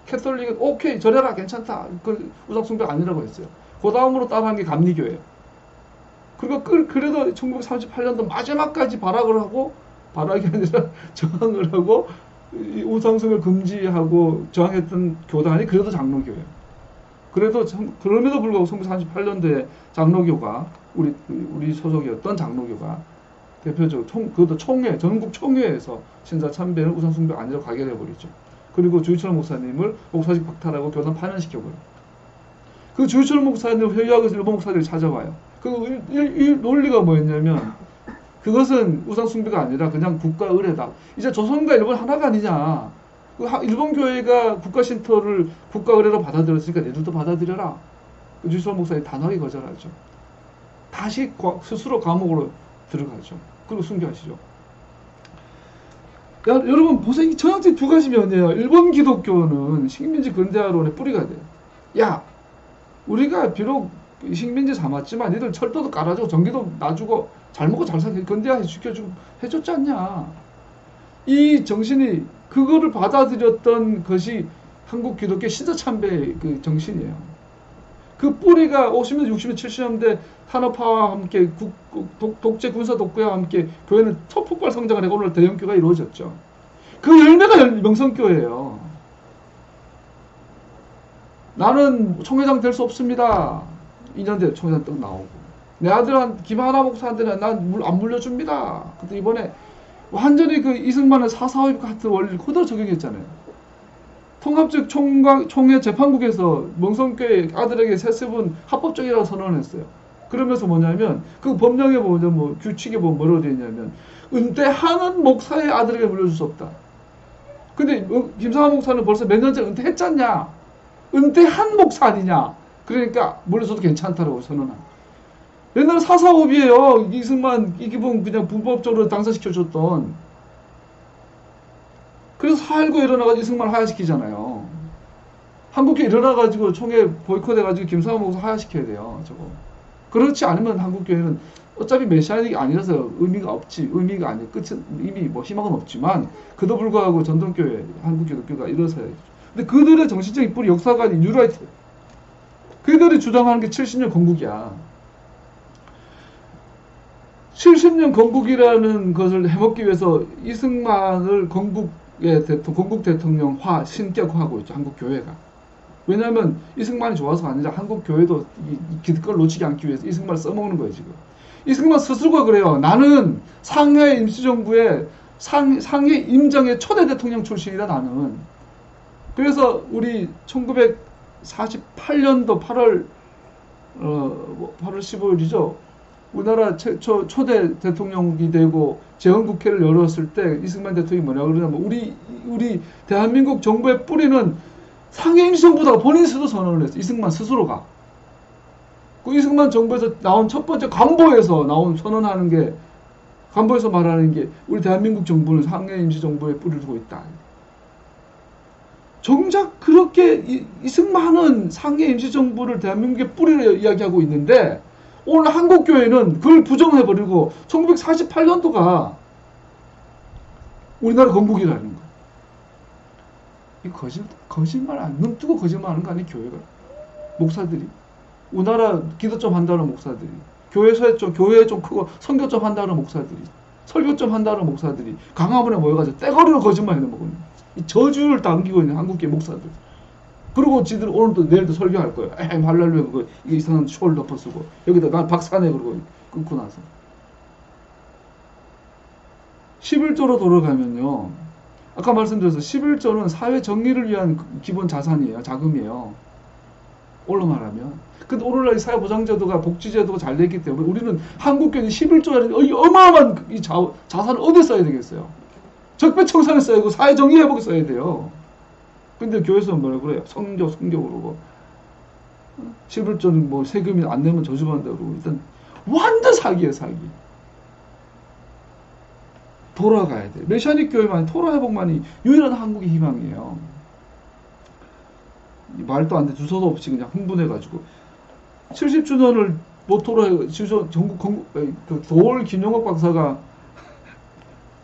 캐톨릭은 오케이 절해라 괜찮다. 그 우상숭배 아니라고 했어요. 그 다음으로 따라한 게 감리교예요. 그러니까 그래도 1938년도 마지막까지 발악을 하고, 발악이 아니라 저항을 하고, 이 우상숭을 금지하고 저항했던 교단이 그래도 장로교예요. 그럼에도 불구하고 1938년도에 장로교가, 우리 소속이었던 장로교가 대표적으로 그것도 전국 총회에서 신사 참배는 우상숭배가 아니라고 가결해버리죠. 그리고 주의철 목사님을 목사직 박탈하고 교단 파면시켜버려요. 그 주의철 목사님을 회유하고 있는 일본 목사들이 찾아와요. 이 논리가 뭐였냐면, 그것은 우상숭배가 아니라 그냥 국가 의례다. 이제 조선과 일본 하나가 아니냐. 일본 교회가 국가 신토를 국가 의례로 받아들였으니까 너희들도 받아들여라. 주의철 목사님 단호하게 거절하죠. 다시 스스로 감옥으로 들어가죠. 그리고 순교하시죠. 여러분 보세요. 이 전형적인 두 가지 면이에요. 일본 기독교는 식민지 근대화론의 뿌리가 돼요. 야, 우리가 비록 식민지 삼았지만 니들 철도도 깔아주고 전기도 놔주고 잘 먹고 잘 살게 근대화 시켜주고 해줬지 않냐. 이 정신이, 그거를 받아들였던 것이 한국 기독교 신사참배의 그 정신이에요. 그 뿌리가 50년대, 60년대, 70년대 산업화와 함께 독재 군사 독재와 함께 교회는 초폭발 성장을 하고 오늘 대형교회가 이루어졌죠. 그 열매가 명성교회예요. 나는 총회장 될 수 없습니다. 2년 뒤에 총회장 떡 나오고, 내 아들한 김하나 목사한테는 난 안 물려줍니다. 근데 이번에 완전히 그 이승만의 4.4.5 같은 원리를 그대로 적용했잖아요. 통합적 총회 재판국에서 명성교회 아들에게 세습은 합법적이라고 선언했어요. 그러면서 뭐냐면, 그 법령에 보면 뭐 규칙에 보면 뭐라고 되어 있냐면, 은퇴하는 목사의 아들에게 물려줄 수 없다. 근데 김상환 목사는 벌써 몇 년 전에 은퇴했잖냐. 은퇴한 목사 아니냐. 그러니까 물려줘도 괜찮다라고 선언한. 옛날에 4.4.5이에요. 이승만 이 기분 그냥 불법적으로 당사시켜줬던. 그래서 4.19 일어나가지고 이승만 하야시키잖아요. 한국교회 일어나가지고 총회 보이콧해가지고 김상환 목사 하야시켜야 돼요. 저거. 그렇지 않으면 한국교회는 어차피 메시아닉이 아니라서 의미가 아니에요. 끝은 이미 뭐 희망은 없지만, 그도 불구하고 전통교회, 한국기독교가 일어서야 되죠. 근데 그들의 정신적인 뿌리, 역사관이 뉴라이트. 그들이 주장하는 게 70년 건국이야. 70년 건국이라는 것을 해먹기 위해서 이승만을 건국 대통령화, 신격화하고 있죠. 한국 교회가. 왜냐하면 이승만이 좋아서가 아니라 한국 교회도 그걸 놓치지 않기 위해서 이승만을 써먹는 거예요, 지금. 이승만 스스로가 그래요. 나는 상해 임시정부의 상해 임정의 초대 대통령 출신이다, 나는. 그래서 우리 1948년도 8월 15일이죠. 우리나라 최초 초대 대통령이 되고 재헌국회를 열었을 때 이승만 대통령이 뭐냐고 그러냐면, 우리 대한민국 정부의 뿌리는 상해 임시정부다 본인 스스로 선언을 했어요. 이승만 스스로가. 그 이승만 정부에서 나온 첫 번째 간보에서 선언하는 게, 간보에서 말하는 게 우리 대한민국 정부는 상해 임시정부에 뿌리를 두고 있다. 정작 그렇게 이승만은 상해 임시정부를 대한민국의 뿌리로 이야기하고 있는데, 오늘 한국교회는 그걸 부정해버리고 1948년도가 우리나라 건국이라는 거예요. 이 거짓말 안, 눈 뜨고 거짓말하는 거 아니에요, 교회가. 목사들이. 우리나라 기도 좀 한다는 목사들이. 교회 좀 크고 선교 좀 한다는 목사들이. 설교 좀 한다는 목사들이. 강화문에 모여가지고 떼거리로 거짓말 해놓은 거거든요. 이 저주를 당기고 있는 한국교회 목사들. 그리고 지들 오늘도 내일도 설교할 거예요. 할렐루야 그거 이게 이상한 쇼를 덮어쓰고 여기다 난 박사네 그러고 끊고 나서 11조로 돌아가면요. 아까 말씀드렸어요. 11조는 사회 정의를 위한 기본 자산이에요. 자금이에요. 올로 말하면. 근데 오늘날 사회보장제도가 복지제도가 잘 됐기 때문에 우리는 한국교회는 11조라는 어마어마한 이 자산을 어디에 써야 되겠어요? 적폐청산에 써야 되고 사회정의회복에 써야 돼요. 근데 교회에서는 뭐라고 그래요? 성교 그러고 11조는 뭐 세금이 안 내면 저주받는다 그러고 일단 완전 사기예요, 사기. 돌아가야 돼. 메시아닉 교회만이 토라회복만이 유일한 한국의 희망이에요. 말도 안 돼. 주소도 없이 그냥 흥분해가지고 70주년을 모토로 전국 그 도올 김용옥 박사가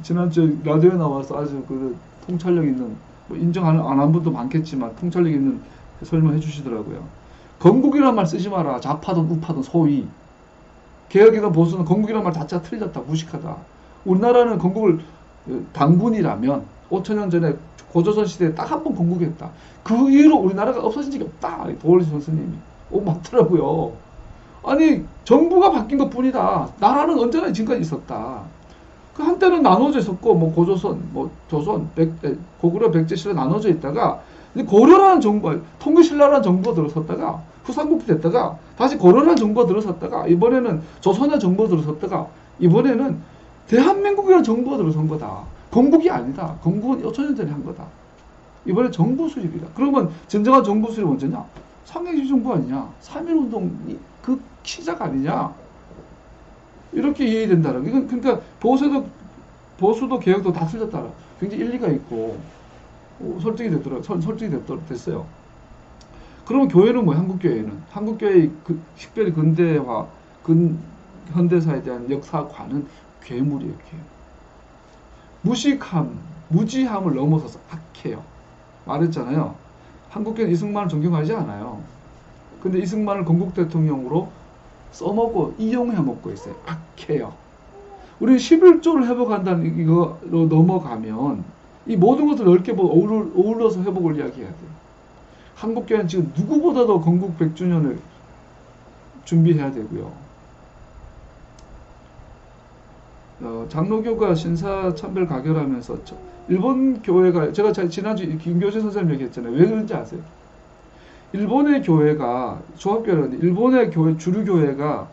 지난주에 라디오에 나와서 아주 그 통찰력 있는 뭐 인정 안 한 분도 많겠지만 통찰력 있는 설명해 주시더라고요. 건국이란 말 쓰지 마라. 좌파든 우파든 소위. 개혁이든 보수는 건국이란 말 자체가 틀렸다. 무식하다. 우리나라는 건국을 당군이라면 5천년 전에 고조선 시대에 딱 한 번 건국했다. 그 이후로 우리나라가 없어진 적이 없다. 도올리 선생님이. 맞더라고요. 아니 정부가 바뀐 것 뿐이다. 나라는 언제나 지금까지 있었다. 그 한때는 나눠져 있었고 뭐 고조선, 뭐 조선, 고구려, 백제시로 나눠져 있다가 고려라는 정부, 통일신라라는 정부가 들어섰다가 후삼국이 됐다가 다시 고려라는 정부가 들어섰다가 이번에는 조선의 정부가 들어섰다가 이번에는 대한민국이라는 정부가 들어선 거다. 건국이 아니다. 건국은 5천년 전에 한 거다. 이번에 정부 수립이다. 그러면 진정한 정부 수립 언제냐? 상해주의 정부 아니냐? 3.1운동이 그 시작 아니냐? 이렇게 이해된다는 거. 이건 그러니까 보수도 개혁도 다 틀렸다. 굉장히 일리가 있고 설득이 됐어요. 그러면 교회는 뭐야? 한국교회의 특별히 근대화, 현대사에 대한 역사관은 괴물이에요. 무지함을 넘어서서 악해요. 말했잖아요. 한국교회는 이승만을 존경하지 않아요. 근데 이승만을 건국 대통령으로 써먹고 이용해먹고 있어요. 악해요. 우리 11조를 회복한다는 이거로 넘어가면 이 모든 것을 넓게 어울러서 회복을 이야기해야 돼요. 한국교회는 지금 누구보다도 건국 100주년을 준비해야 되고요. 장로교가 신사참배를 가결하면서 일본 교회가 제가 지난주 김교신 선생님 얘기했잖아요. 왜 그런지 아세요? 일본의 교회가 조합교회라는데 일본의 교회 주류 교회가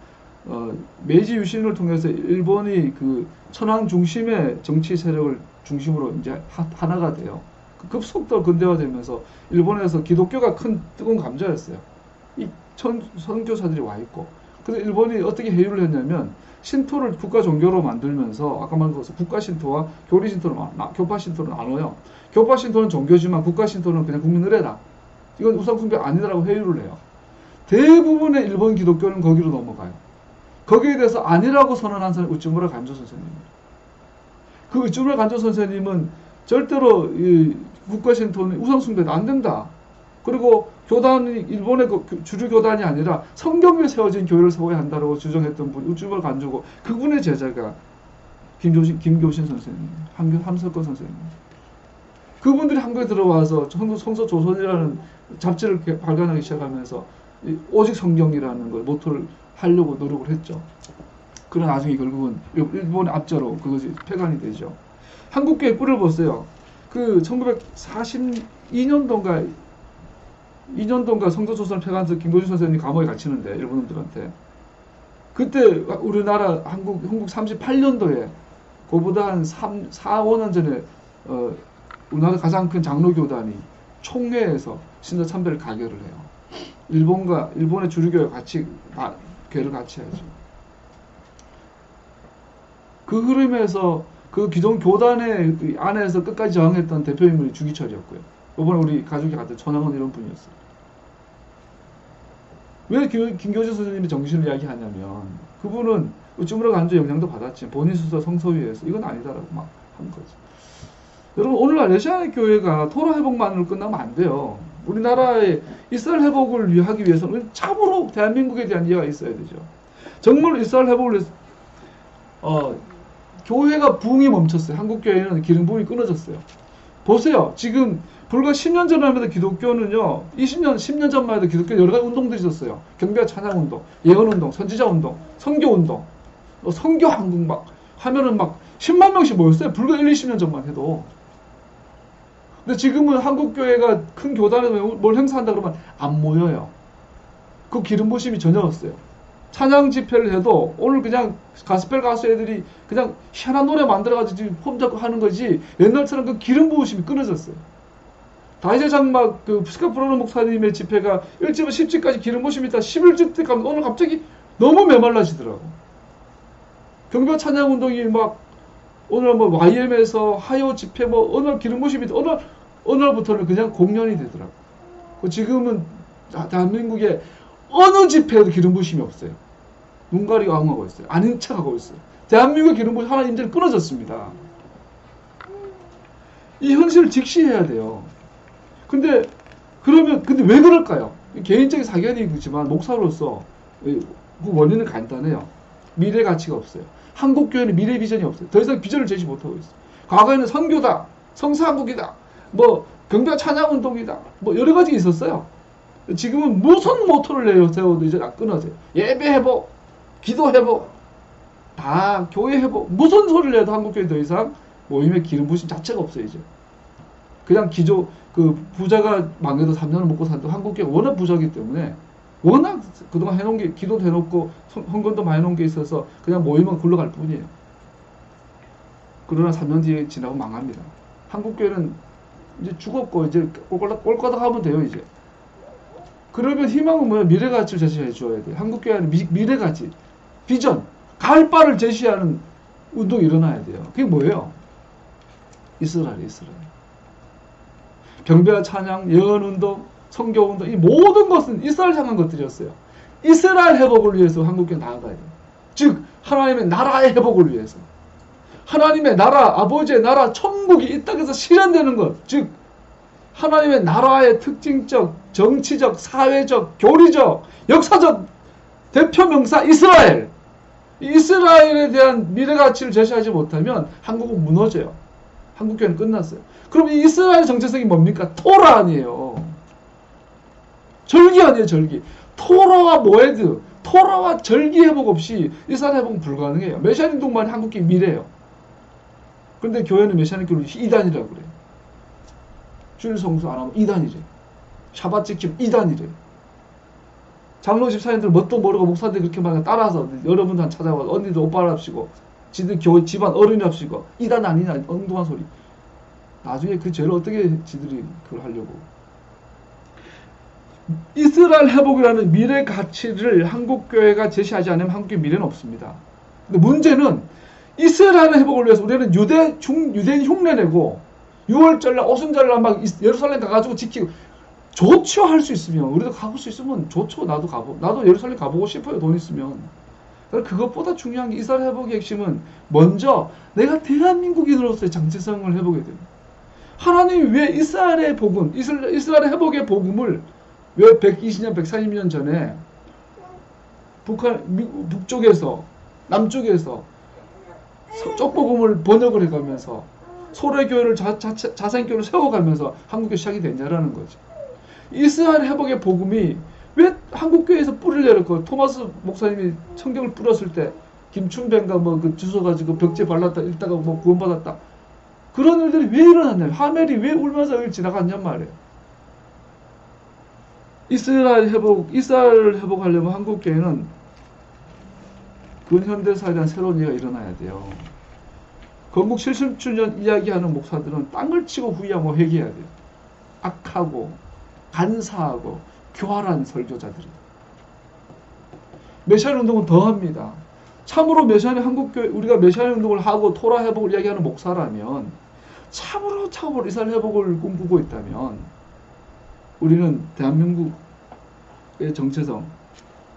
메이지 유신을 통해서 일본이 그 천황 중심의 정치 세력을 중심으로 이제 하나가 돼요. 급속도로 근대화되면서 일본에서 기독교가 큰 뜨거운 감자였어요. 이 선교사들이 와 있고, 그래서 일본이 어떻게 회유를 했냐면 신토를 국가 종교로 만들면서 아까 말한 것처럼 국가 신토와 교리 신토를 교파 신토를 나눠요. 교파 신토는 종교지만 국가 신토는 그냥 국민 의례다. 이건 우상 숭배 아니다라고 회유를 해요. 대부분의 일본 기독교는 거기로 넘어가요. 거기에 대해서 아니라고 선언한 사람이 우츠무라 간조 선생님입니다. 그 우츠무라 간조 선생님은 절대로 이 국가 신토는 우상 숭배도 안 된다. 그리고 교단이 일본의 주류 교단이 아니라 성경에 세워진 교회를 세워야 한다고 주장했던 분이 우츠무라 간조고, 그분의 제자가 김교신 선생님, 함석권 선생님. 그분들이 한국에 들어와서 성서조선이라는 잡지를 발간하기 시작하면서 오직 성경이라는 걸 모토를 하려고 노력을 했죠. 그러나 나중에 결국은 일본의 압제로 그것이 폐간이 되죠. 한국교회 뿔을 보세요. 그 1942년도인가 2년도인가 성서조선 폐간해서 김도준 선생님이 감옥에 갇히는데 일본놈들한테 그때 우리나라 한국 38년도에 그보다 한 4, 5년 전에 우리나라 가장 큰 장로교단이 총회에서 신사참배를 가결을 해요. 일본의 주류교회 같이 교회를 같이 해야죠. 그 흐름에서 그 기존 교단의 안에서 끝까지 저항했던 대표인물이 주기철이었고요. 이번에 우리 가족이 같은 전황은 이런 분이었어요. 왜 김교진 선생님이 정신을 이야기하냐면 그분은 우츠무라 간조 영향도 받았지만 본인 스스로 성서위에서 이건 아니다라고 막 한 거죠. 여러분, 오늘날 레시아닉 교회가 토라 회복만으로 끝나면 안 돼요. 우리나라의 이스라엘 회복을 하기 위해서는 참으로 대한민국에 대한 이해가 있어야 되죠. 정말 이스라엘 회복을 위해서 교회가 부흥이 멈췄어요. 한국 교회는 기능 부흥이 끊어졌어요. 보세요. 지금 불과 10년 전만 해도 기독교는요, 10년 전만 해도 기독교 여러 가지 운동들이 있었어요. 경배와 찬양운동, 예언운동, 선지자운동, 선교운동, 선교 한국 막 하면은 막 10만 명씩 모였어요. 불과 20년 전만 해도. 근데 지금은 한국교회가 큰 교단에서 뭘 행사한다 그러면 안 모여요. 그 기름 부심이 전혀 없어요. 찬양 집회를 해도 오늘 그냥 가스펠 가수 애들이 그냥 희한한 노래 만들어가지고 폼 잡고 하는 거지 옛날처럼 그 기름 부으심이 끊어졌어요. 다이제 장막 그 스카프로노 목사님의 집회가 1집부터 10집까지 기름 부심이 있다 11집 때 가면 오늘 갑자기 너무 메말라지더라고. 경배 찬양 운동이 막 오늘 뭐 YM에서 하요 집회 뭐 어느 날 기름 부심이 어느 날부터는 그냥 공연이 되더라고. 지금은 대한민국에 어느 집회에도 기름 부심이 없어요. 눈 가리고 앙하고 있어요. 아닌 척하고 있어요. 대한민국의 기름 부심 하나님 이제 끊어졌습니다. 이 현실을 직시해야 돼요. 근데 왜 그럴까요? 개인적인 사견이지만 목사로서 그 원인은 간단해요. 미래 가치가 없어요. 한국 교회는 미래 비전이 없어요. 더 이상 비전을 제시 못하고 있어요. 과거에는 선교다, 성사한국이다, 뭐 경배와 찬양운동이다, 뭐 여러 가지 있었어요. 지금은 무슨 모토를 세워도 이제 다 끊어져요. 예배 회복, 기도 회복, 다 교회 회복, 무슨 소리를 해도 한국교회 더 이상 모임의 기름 부심 자체가 없어요. 이제 그냥 그 부자가 망해도 3년을 먹고 산다고 한국교회 워낙 부자이기 때문에 워낙 그동안 해놓은 게 기도도 해놓고 헌금도 많이 해놓은 게 있어서 그냥 모임은 굴러갈 뿐이에요. 그러나 3년 뒤에 지나고 망합니다. 한국교회는 이제 죽었고 이제 꼴까닥 하면 돼요. 이제 그러면 희망은 뭐야? 미래가치를 제시해 줘야 돼요. 한국교회는 미래가치, 비전, 갈 바를 제시하는 운동이 일어나야 돼요. 그게 뭐예요? 이스라엘. 경배와 찬양, 예언운동, 성교운동, 이 모든 것은 이스라엘 향한 것들이었어요. 이스라엘 회복을 위해서 한국교회 나아가야 돼요. 즉 하나님의 나라의 회복을 위해서, 하나님의 나라, 아버지의 나라, 천국이 이 땅에서 실현되는 것, 즉 하나님의 나라의 특징적, 정치적, 사회적, 교리적, 역사적 대표 명사 이스라엘. 이스라엘에 대한 미래 가치를 제시하지 못하면 한국은 무너져요. 한국교회는 끝났어요. 그럼 이 이스라엘 정체성이 뭡니까? 토라 아니에요. 절기 아니에요, 절기. 토라와 모에드, 토라와 절기 회복 없이 이스라엘 회복은 불가능해요. 메시아닉 동반이 한국교회 미래예요. 그런데 교회는 메시아닉 교회를 이단이라고 그래요. 주일 성수 안 하면 이단이래. 샤밧 지키면 이단이래. 장로 집사님들 뭣도 모르고 목사들이 그렇게 말하면 따라서 여러분들 찾아와서 언니들 오빠를 합시고 지들 교회 집안 어른이 합시고 이단 아니냐 엉뚱한 소리. 나중에 그 죄를 어떻게 지들이 그걸 하려고. 이스라엘 회복이라는 미래 가치를 한국교회가 제시하지 않으면 한국교회 미래는 없습니다. 근데 문제는 이스라엘 회복을 위해서 우리는 유대인 흉내내고 6월절날 오순절날 막 예루살렘 가가지고 지키고 좋죠. 할 수 있으면 우리도 가볼 수 있으면 좋죠. 나도 예루살렘 가보고 싶어요. 돈 있으면. 그것보다 중요한 게 이스라엘 회복의 핵심은 먼저 내가 대한민국인으로서의 정체성을 회복해야 돼요. 하나님이 왜 이스라엘의 복음, 이스라엘의 회복의 복음을 왜 120년, 140년 전에 북쪽에서 남쪽에서 쪽복음을 번역을 해가면서 소래교회를 자생교회를 세워가면서 한국교회 시작이 됐냐라는 거죠. 이스라엘 회복의 복음이 왜 한국교회에서 뿌리를 내렸고 토마스 목사님이 성경을 뿌렸을 때 김춘배인가 뭐 그 주워가지고 벽지에 발랐다 읽다가 뭐 구원받았다. 그런 일들이 왜 일어났냐면 하멜이 왜 울면서 여기 지나갔냔 말이에요. 이스라엘 회복하려면 한국교회는 근현대사에 대한 새로운 이해가 일어나야 돼요. 건국 70주년 이야기하는 목사들은 땅을 치고 후회하고 회개해야 돼요. 악하고 간사하고 교활한 설교자들이. 메시안 운동은 더합니다. 참으로 메시안의 한국교회 우리가 메시안 운동을 하고 토라 회복을 이야기하는 목사라면 참으로 이스라엘 회복을 꿈꾸고 있다면 우리는 대한민국의 정체성,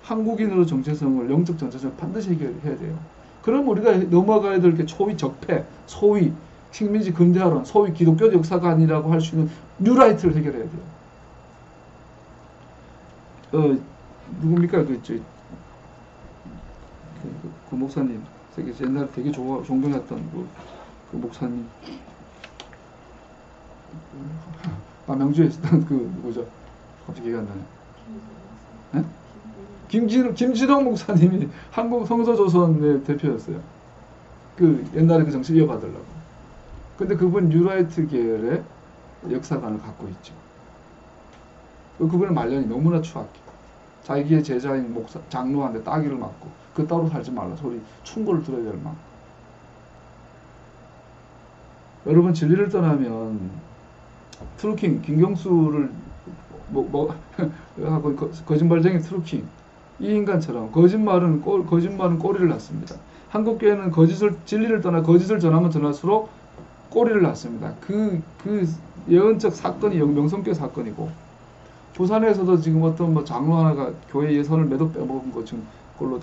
한국인으로 정체성을 영적 정체성을 반드시 해결해야 돼요. 그럼 우리가 넘어가야 될 게 초위 적폐, 소위 식민지 근대화론, 소위 기독교 역사관이라고 할 수 있는 뉴라이트를 해결해야 돼요. 누굽니까? 그 목사님, 옛날에 되게 존경했던 그 목사님, 남양주에 있었던 그 누구죠? 갑자기 기억이 안 나네. 네? 김진홍 목사님이 한국 성서조선의 대표였어요. 그 옛날에 그 정신 이어받으려고. 근데 그분 뉴라이트 계열의 역사관을 갖고 있죠. 그분의 말년이 너무나 추악해. 자기의 제자인 장로한테 따기를 맞고 그 따로 살지 말라 소리 충고를 들어야 될 만큼. 여러분 진리를 떠나면 트루킹 김경수를 하고 거짓말쟁이 트루킹 이 인간처럼 거짓말은 꼬리를 낳습니다. 한국교회는 진리를 떠나 거짓을 전하면 전할수록 꼬리를 낳습니다. 그 예언적 사건이 명성교회 사건이고 부산에서도 지금 어떤 뭐 장로 하나가 교회 예산을 매도 빼먹은 것 지금 그걸로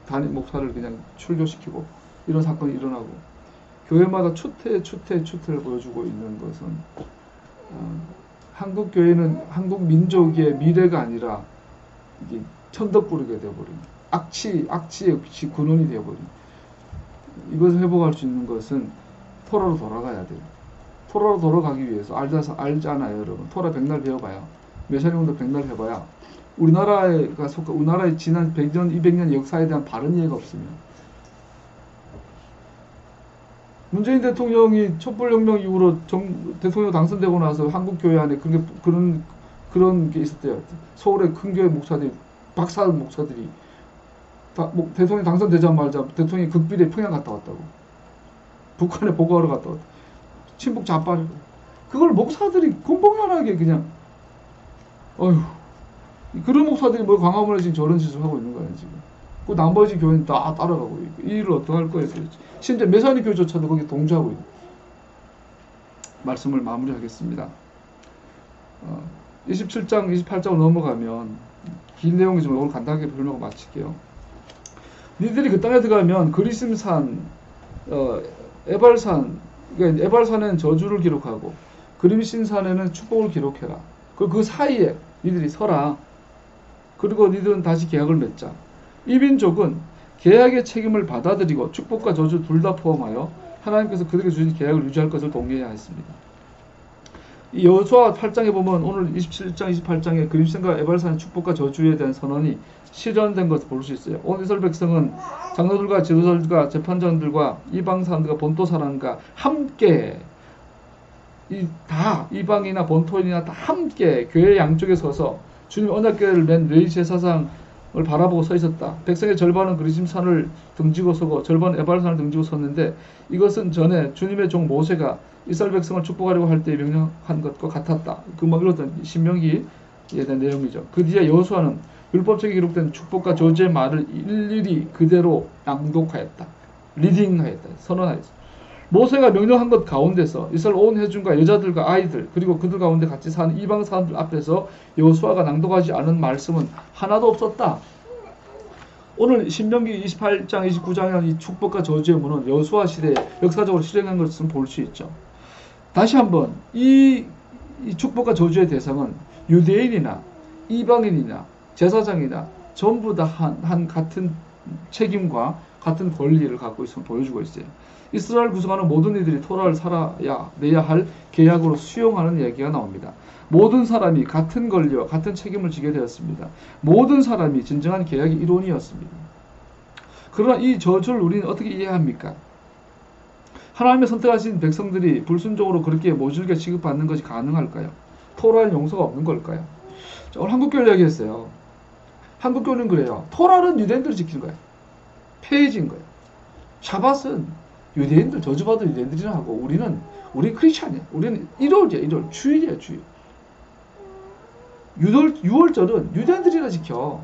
단임 목사를 그냥 출교시키고 이런 사건이 일어나고 교회마다 추태를 보여주고 있는 것은 한국 교회는 한국 민족의 미래가 아니라 이게 천덕꾸러기가 되어버린, 악취의 근원이 되어버린. 이것을 회복할 수 있는 것은 토라로 돌아가야 돼요. 토라로 돌아가기 위해서 알잖아요, 여러분. 토라 백날 배워봐야, 메시아님도 백날 해봐야 우리나라의 지난 100년, 200년 역사에 대한 바른 이해가 없으면, 문재인 대통령이 촛불혁명 이후로 대통령 당선되고 나서 한국 교회 안에 그런 게 있었대요. 서울의 큰 교회 목사들이, 박사학 목사들이 대통령 당선되자마자 대통령이 극비리에 평양 갔다 왔다고. 북한에 보고하러 갔다 왔다. 친북 좌빨이고. 그걸 목사들이 공공연하게 그냥, 어휴, 그런 목사들이 뭐 광화문에 지금 저런 짓을 하고 있는 거야, 지금. 그 나머지 교회는 다 따라가고 있고. 이 일을 어떻게 할 거예요? 심지어 메사니 교회조차도 거기 동조하고 있고. 말씀을 마무리하겠습니다. 27장, 28장으로 넘어가면 긴 내용이지만 오늘 간단하게 설명하고 마칠게요. 니들이 그 땅에 들어가면 그리심산, 에발산, 그러니까 에발산에는 저주를 기록하고 그림신산에는 축복을 기록해라. 그 사이에 니들이 서라. 그리고 니들은 다시 계약을 맺자. 이 민족은 계약의 책임을 받아들이고 축복과 저주 둘 다 포함하여 하나님께서 그들에게 주신 계약을 유지할 것을 동의해야 했습니다. 이 여호수아 8장에 보면 오늘 27장, 28장에 그림신과 에발산의 축복과 저주에 대한 선언이 실현된 것을 볼 수 있어요. 온 이스라엘 백성은 장로들과 지도자들과 재판장들과 이방 사람들과 본토 사람과 함께 이방이나 본토인이나 다 함께 교회 양쪽에 서서 주님 언약궤를 맨 레위 제사장을 바라보고 서 있었다. 백성의 절반은 그리심산을 등지고 서고 절반은 에발산을 등지고 섰는데 이것은 전에 주님의 종 모세가 이스라엘 백성을 축복하려고 할 때 명령한 것과 같았다. 금방 읽었던 신명기에 대한 내용이죠. 그 뒤에 여호수아는 율법책에 기록된 축복과 저주의 말을 일일이 그대로 낭독하였다. 리딩하였다. 선언하였다. 모세가 명령한 것 가운데서 이스라엘 온 회중과 여자들과 아이들 그리고 그들 가운데 같이 사는 이방 사람들 앞에서 여호수아가 낭독하지 않은 말씀은 하나도 없었다. 오늘 신명기 28장, 29장의 이 축복과 저주의 문은 여호수아 시대에 역사적으로 실행한 것을 볼 수 있죠. 다시 한번 이 축복과 저주의 대상은 유대인이나 이방인이나 제사장이나 전부 다 한 같은 책임과 같은 권리를 갖고 있음을 보여주고 있어요. 이스라엘 구성하는 모든 이들이 토라를 내야 할 계약으로 수용하는 얘기가 나옵니다. 모든 사람이 같은 권리와 같은 책임을 지게 되었습니다. 모든 사람이 진정한 계약의 일원이었습니다. 그러나 이 저주를 우리는 어떻게 이해합니까? 하나님의 선택하신 백성들이 불순종으로 그렇게 모질게 취급받는 것이 가능할까요? 토라는 용서가 없는 걸까요? 오늘 한국교회를 이야기했어요. 한국교회는 그래요. 토라는 유대인들이 지키는 거예요. 폐해진 거예요. 샤밧은 유대인들, 저주받은 유대인들이나 하고 우리는 크리스찬이야. 우리는 1월이야. 1월. 주일이야. 주일. 6월절은 유대인들이나 지켜.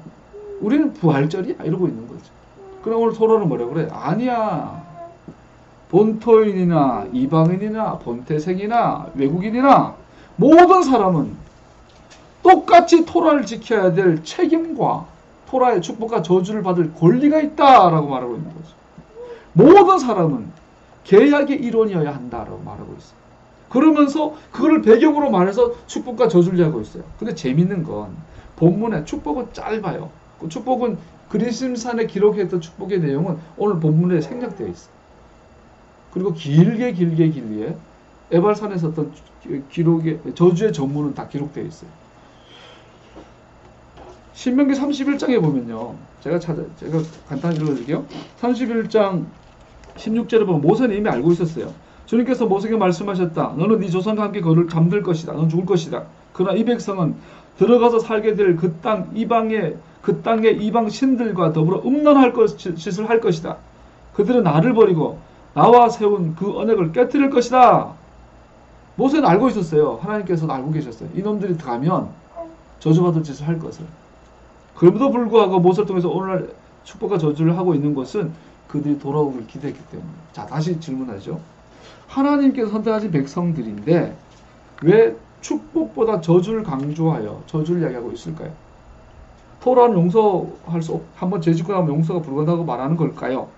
우리는 부활절이야. 이러고 있는 거죠. 그럼 오늘 토라는 뭐라고 그래? 아니야. 본토인이나 이방인이나 본태생이나 외국인이나 모든 사람은 똑같이 토라를 지켜야 될 책임과 토라의 축복과 저주를 받을 권리가 있다라고 말하고 있는 거죠. 모든 사람은 계약의 일원이어야 한다라고 말하고 있어요. 그러면서 그걸 배경으로 말해서 축복과 저주를 하고 있어요. 근데 재밌는 건 본문에 축복은 짧아요. 그 축복은 그리심산에 기록했던 축복의 내용은 오늘 본문에 생략되어 있어요. 그리고 길게 에발산에서 어떤 기록의 저주의 전문은 다 기록되어 있어요. 신명기 31장에 보면요. 제가 간단히 읽어드릴게요. 31장 16절에 보면 모세는 이미 알고 있었어요. 주님께서 모세에게 말씀하셨다. 너는 네 조상과 함께 잠들 것이다. 너는 죽을 것이다. 그러나 이 백성은 들어가서 살게 될 그 땅의 이방 신들과 더불어 음란할 짓을 할 것이다. 그들은 나를 버리고 나와 세운 그 언약을 깨뜨릴 것이다. 모세는 알고 있었어요. 하나님께서는 알고 계셨어요. 이놈들이 가면 저주받을 짓을 할 것을. 그럼에도 불구하고 모세를 통해서 오늘날 축복과 저주를 하고 있는 것은 그들이 돌아오길 기대했기 때문에. 자, 다시 질문하죠. 하나님께서 선택하신 백성들인데 왜 축복보다 저주를 강조하여 저주를 이야기하고 있을까요? 토라는 용서할 수 한번 죄짓고 나면 용서가 불가능하다고 말하는 걸까요?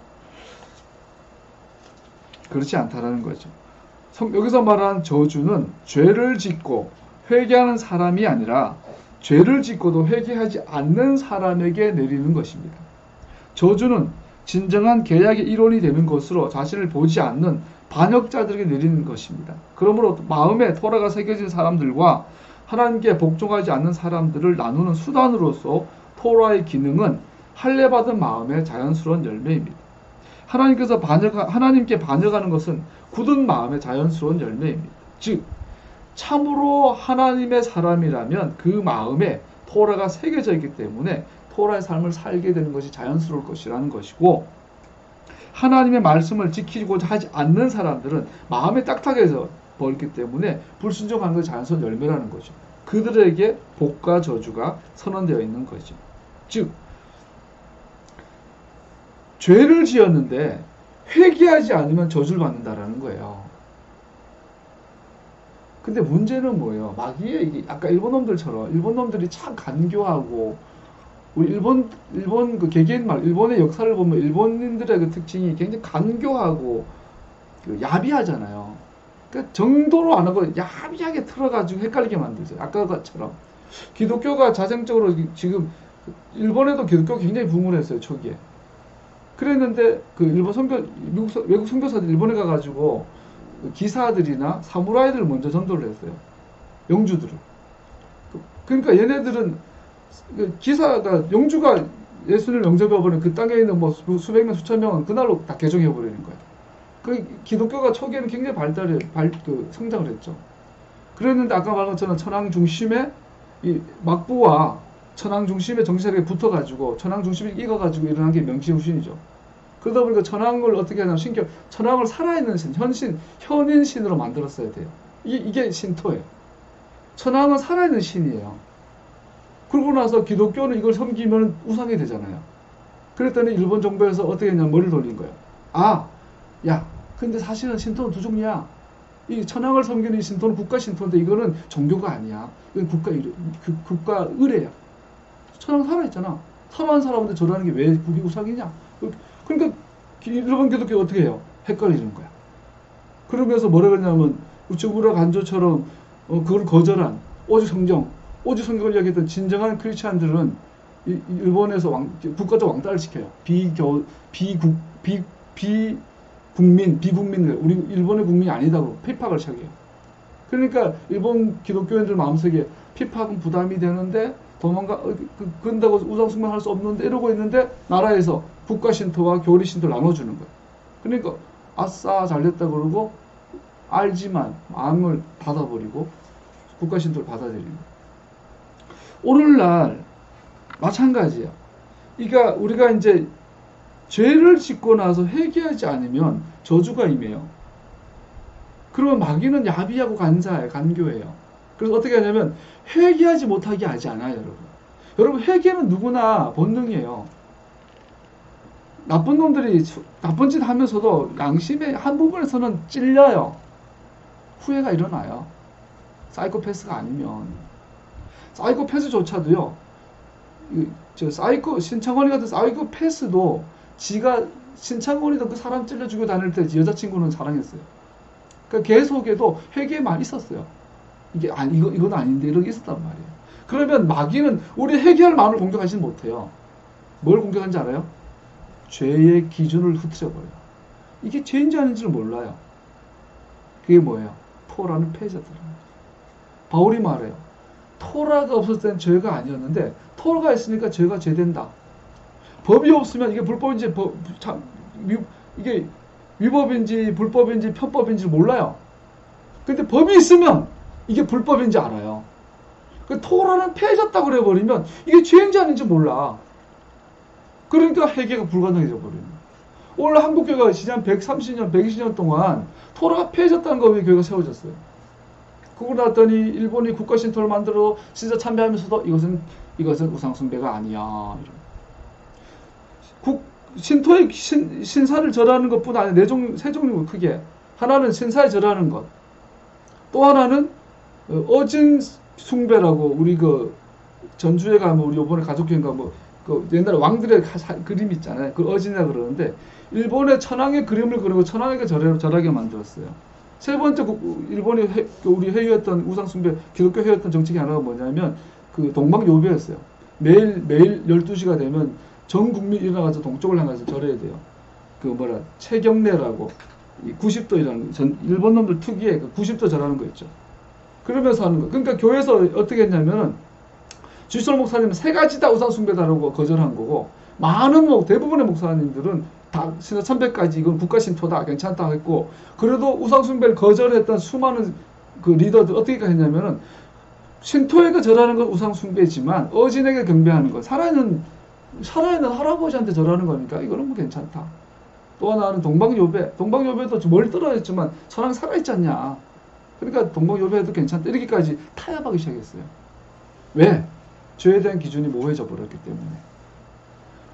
그렇지 않다라는 거죠. 여기서 말하는 저주는 죄를 짓고 회개하는 사람이 아니라 죄를 짓고도 회개하지 않는 사람에게 내리는 것입니다. 저주는 진정한 계약의 일원이 되는 것으로 자신을 보지 않는 반역자들에게 내리는 것입니다. 그러므로 마음에 토라가 새겨진 사람들과 하나님께 복종하지 않는 사람들을 나누는 수단으로서 토라의 기능은 할례받은 마음의 자연스러운 열매입니다. 하나님께 반역하는 것은 굳은 마음의 자연스러운 열매입니다. 즉 참으로 하나님의 사람이라면 그 마음에 토라가 새겨져 있기 때문에 토라의 삶을 살게 되는 것이 자연스러울 것이라는 것이고, 하나님의 말씀을 지키고자 하지 않는 사람들은 마음에 딱딱해져 버렸기 때문에 불순종하는 것이 자연스러운 열매라는 거죠. 그들에게 복과 저주가 선언되어 있는 거죠. 즉 죄를 지었는데 회개하지 않으면 저주를 받는다라는 거예요. 근데 문제는 뭐예요? 마귀의 이게 아까 일본 놈들이 참 간교하고, 우리 일본 그 개개인 일본의 역사를 보면 일본인들의 그 특징이 굉장히 간교하고 그 야비하잖아요. 그러니까 정도로 안 하고 야비하게 틀어가지고 헷갈리게 만들죠. 아까처럼 기독교가 자생적으로 지금 일본에도 기독교가 굉장히 붕을 했어요, 초기에. 그랬는데 그 일본 외국 선교사들 일본에 가가지고 기사들이나 사무라이들을 먼저 전도를 했어요. 영주들을. 그러니까 얘네들은 영주가 예수님을 영접해버리는 그 땅에 있는 뭐 수백 명, 수천 명은 그날로 다 개종해버리는 거예요. 그 기독교가 초기에는 굉장히 성장을 했죠. 그랬는데 아까 말한 것처럼 천황 중심에 이 막부와 천황 중심의 정치세력에 붙어가지고 천황 중심이 익어가지고 일어난 게 명치후신이죠. 그러다 보니까 천황을 어떻게 하냐면 천황을 살아있는 신, 현인 신으로 만들었어야 돼요. 이게 신토예요. 천황은 살아있는 신이에요. 그러고 나서 기독교는 이걸 섬기면 우상이 되잖아요. 그랬더니 일본 정부에서 어떻게 했냐면 머리를 돌린 거예요. 근데 사실은 신토는 두 종류야. 이 천황을 섬기는 이 신토는 국가 신토인데 이거는 종교가 아니야. 이건 국가 의례야. 천황 살아있잖아. 살아난 사람한테 저러는 게 왜 국이 우상이냐. 그러니까 일본 기독교가 어떻게 해요? 헷갈리는 거야. 그러면서 뭐라 그러냐면 우체부라 간조처럼 그걸 거절한 오직 성경을 이야기했던 진정한 크리스찬들은 일본에서 국가적 왕따를 시켜요. 비국민을 우리 일본의 국민이 아니다고 핍박을 시작해요. 그러니까 일본 기독교인들 마음속에 핍박은 부담이 되는데 그런다고 우상숭배할 수 없는데 이러고 있는데 나라에서 국가 신토와 교리 신토를 나눠주는 거예요. 그러니까 아싸 잘됐다 그러고 알지만 마음을 닫아버리고 국가 신토를 받아들이는 거예요. 오늘날 마찬가지예요. 그러니까 우리가 이제 죄를 짓고 나서 회개하지 않으면 저주가 임해요. 그러면 마귀는 야비하고 간교해요. 그래서 어떻게 하냐면 회개하지 못하게 하지 않아요, 여러분. 여러분 회개는 누구나 본능이에요. 나쁜 놈들이 나쁜 짓 하면서도 양심의 한 부분에서는 찔려요. 후회가 일어나요. 사이코패스가 아니면. 사이코패스조차도요. 신창원이 같은 사이코패스도 지가 신창원이던 그 사람 찔러 죽여 다닐 때 여자친구는 사랑했어요. 그러니까 걔 속에도 회개만 있었어요. 이건 아닌데 이런 게 있었단 말이에요. 그러면 마귀는 우리 회개할 마음을 공격하지 못해요. 뭘 공격하는지 알아요? 죄의 기준을 흐트려버려요. 이게 죄인지 아닌지를 몰라요. 그게 뭐예요? 토라는 폐자들입니다. 바울이 말해요. 토라가 없었을 때는 죄가 아니었는데 토라가 있으니까 죄가 죄된다. 법이 없으면 이게 불법인지 이게 위법인지 불법인지 편법인지 몰라요. 근데 법이 있으면 이게 불법인지 알아요. 그 토라는 폐해졌다고 그래버리면 이게 죄인지 아닌지 몰라. 그러니까 회개가 불가능해져 버리는 거예요. 오늘 한국교회가 지난 130년, 120년 동안 토라가 폐해졌다는 거 왜 교회가 세워졌어요? 그러고 났더니 일본이 국가신토를 만들어 신사 참배하면서도 이것은 우상숭배가 아니야. 신토의 신사를 절하는 것뿐 아니라 세 종류 크게. 하나는 신사에 절하는 것. 또 하나는 어진 숭배라고 우리 전주에 가면 우리 이번에 가족여행 가면 옛날에 왕들의 그림 있잖아요. 그 어진이라 그러는데 일본의 천황의 그림을 그리고 천황에게 절하게 만들었어요. 세 번째 일본이 우리 회유했던 우상숭배 기독교 회유했던 정책이 하나가 뭐냐면 그 동방요배였어요. 매일 12시가 되면 전 국민이 일어나서 동쪽을 향해서 절해야 돼요. 그 뭐라 최경례라고 90도이라는 전 일본 놈들 특유의 그 90도 절하는 거 있죠. 그러면서 하는 거. 그러니까 교회에서 어떻게 했냐면은 주시솔 목사님은 세 가지 다 우상숭배다라고 거절한 거고, 많은 대부분의 목사님들은 다 신화 300가지 이건 국가 신토다 괜찮다 했고, 그래도 우상숭배를 거절했던 수많은 그 리더들 어떻게 했냐면은 신토에게 절하는 건 우상숭배지만 어진에게 경배하는 것, 살아있는 할아버지한테 절하는 거니까 이거는 뭐 괜찮다. 또 하나는 동방요배도 멀 떨어졌지만 선왕 살아있지 않냐. 그러니까 동방요배도 괜찮다. 이렇게까지 타협하기 시작했어요. 왜? 죄에 대한 기준이 모호해져 버렸기 때문에.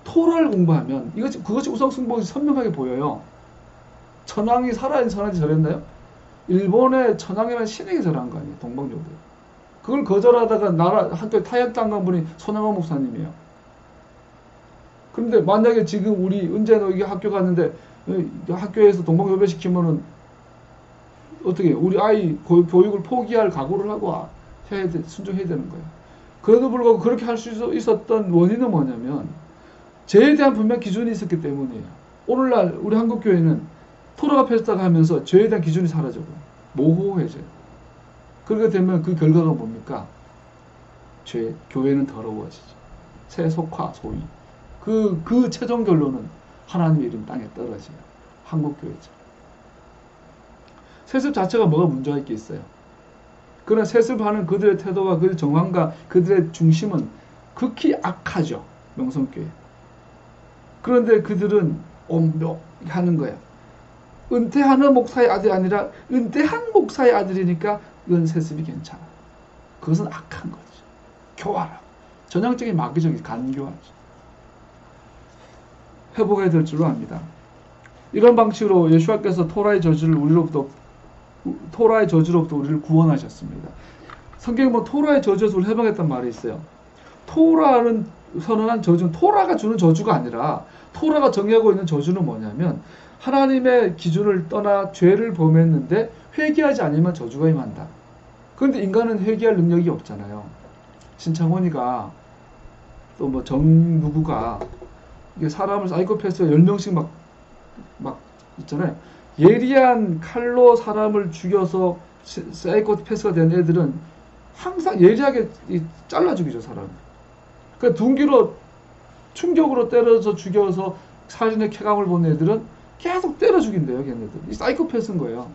토라를 공부하면 그것이 우상숭배가 선명하게 보여요. 천황이 살아있는 천황한테 절했나요? 일본의 천황이라는 신에게 절한 거 아니에요. 동방요배. 그걸 거절하다가 학교에 타협당한 분이 손양원 목사님이에요. 그런데 만약에 지금 우리 은재는 여기 학교 갔는데 학교에서 동방요배 시키면은 어떻게 우리 아이 교육을 포기할 각오를 하고 순종해야 되는 거예요. 그래도 불구하고 그렇게 할 수 있었던 원인은 뭐냐면 죄에 대한 분명 기준이 있었기 때문이에요. 오늘날 우리 한국교회는 토라가 펼쳤다가 하면서 죄에 대한 기준이 사라져요. 모호해져요. 그렇게 되면 그 결과가 뭡니까? 교회는 더러워지죠. 세속화 소위. 그 최종 결론은 하나님의 이름 땅에 떨어져요. 한국교회죠. 세습 자체가 뭐가 문제가 있겠어요? 그러나 세습하는 그들의 태도와 그들의 정황과 그들의 중심은 극히 악하죠. 명성교회. 그런데 그들은 하는 거야. 은퇴하는 목사의 아들이 아니라 은퇴한 목사의 아들이니까 이건 세습이 괜찮아. 그것은 악한 거죠. 교활하고 전형적인 마귀적인 간교화죠. 회복해야 될 줄로 압니다. 이런 방식으로 예수와께서 토라의 저주로부터 우리를 구원하셨습니다. 성경에 뭐 토라의 저주에서 우리를 해방했단 말이 있어요. 토라는 선언한 저주는 토라가 주는 저주가 아니라 토라가 정의하고 있는 저주는 뭐냐면 하나님의 기준을 떠나 죄를 범했는데 회개하지 않으면 저주가 임한다. 그런데 인간은 회개할 능력이 없잖아요. 신창원이가 또 뭐 누구가 이게 사람을 사이코패스가 10명씩 막 있잖아요. 예리한 칼로 사람을 죽여서 사이코패스가 된 애들은 항상 예리하게 잘라 죽이죠, 사람. 그러니까 둔기로 충격으로 때려서 죽여서 살인의 쾌감을 본 애들은 계속 때려 죽인대요, 걔네들. 이 사이코패스인 거예요.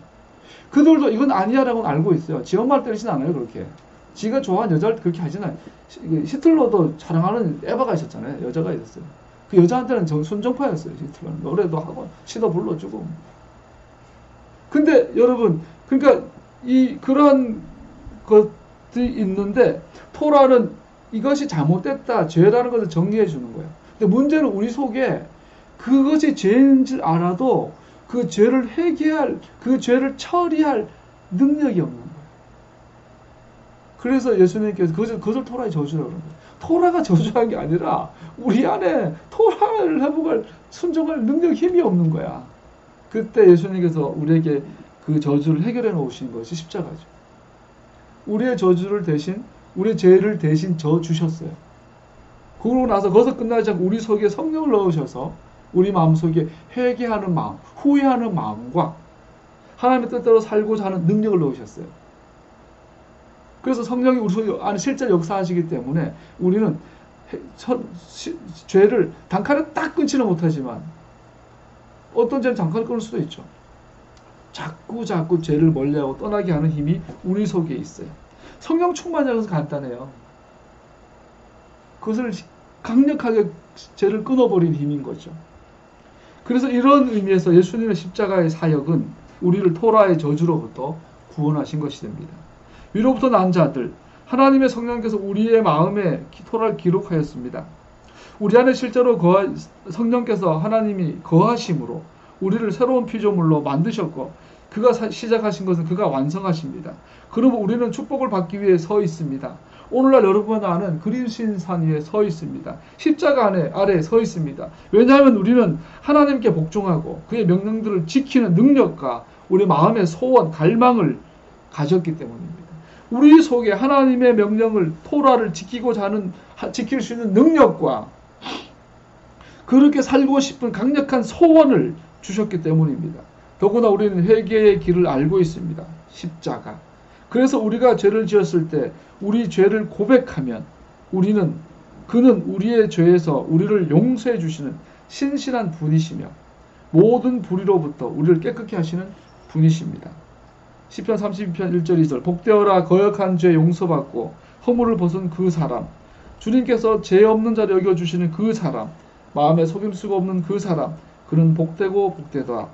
그들도 이건 아니야라고는 알고 있어요. 지 엄마를 때리진 않아요, 그렇게. 지가 좋아하는 여자를 그렇게 하진 않아요. 히틀러도 사랑하는 에바가 있었잖아요. 여자가 있었어요. 그 여자한테는 순정파였어요, 히틀러는. 노래도 하고 시도 불러주고. 근데 여러분, 그러니까 그런 것들이 있는데 토라는 이것이 잘못됐다, 죄라는 것을 정리해 주는 거예요. 근데 문제는 우리 속에 그것이 죄인 줄 알아도 그 죄를 회개할, 그 죄를 처리할 능력이 없는 거예요. 그래서 예수님께서 그것을 토라의 저주라고 그러는 거예요. 토라가 저주한 게 아니라 우리 안에 토라를 회복할, 순종할 능력, 힘이 없는 거야. 그때 예수님께서 우리에게 그 저주를 해결해 놓으신 것이 십자가죠. 우리의 저주를 대신, 우리의 죄를 대신 져 주셨어요. 그러고 나서 거기서 끝나지 않고 우리 속에 성령을 넣으셔서 우리 마음속에 회개하는 마음, 후회하는 마음과 하나님의 뜻대로 살고자 하는 능력을 넣으셨어요. 그래서 성령이 우리 속에 안에 실제로 역사하시기 때문에 우리는 죄를 단칼에 딱 끊지는 못하지만 어떤 죄는 단칼에 끊을 수도 있죠. 자꾸 죄를 멀리하고 떠나게 하는 힘이 우리 속에 있어요. 성령 충만이라고 해서 간단해요. 그것을 강력하게 죄를 끊어버린 힘인 거죠. 그래서 이런 의미에서 예수님의 십자가의 사역은 우리를 토라의 저주로부터 구원하신 것이 됩니다. 위로부터 난 자들, 하나님의 성령께서 우리의 마음에 토라를 기록하였습니다. 우리 안에 실제로 성령께서 하나님이 거하심으로 우리를 새로운 피조물로 만드셨고 그가 시작하신 것은 그가 완성하십니다. 그러면 우리는 축복을 받기 위해 서 있습니다. 오늘날 여러분 안은 그리스도산 위에 서 있습니다. 십자가 아래에 서 있습니다. 왜냐하면 우리는 하나님께 복종하고 그의 명령들을 지키는 능력과 우리 마음의 소원, 갈망을 가졌기 때문입니다. 우리 속에 하나님의 명령을, 토라를 지킬 수 있는 능력과 그렇게 살고 싶은 강력한 소원을 주셨기 때문입니다. 더구나 우리는 회개의 길을 알고 있습니다. 십자가. 그래서 우리가 죄를 지었을 때 우리 죄를 고백하면 그는 우리의 죄에서 우리를 용서해 주시는 신실한 분이시며 모든 불의로부터 우리를 깨끗게 하시는 분이십니다. 시편 32편 1절 2절 복되어라 거역한 죄 용서받고 허물을 벗은 그 사람, 주님께서 죄 없는 자를 여겨주시는 그 사람, 마음에 속일 수가 없는 그 사람, 그는 복되고 복되다.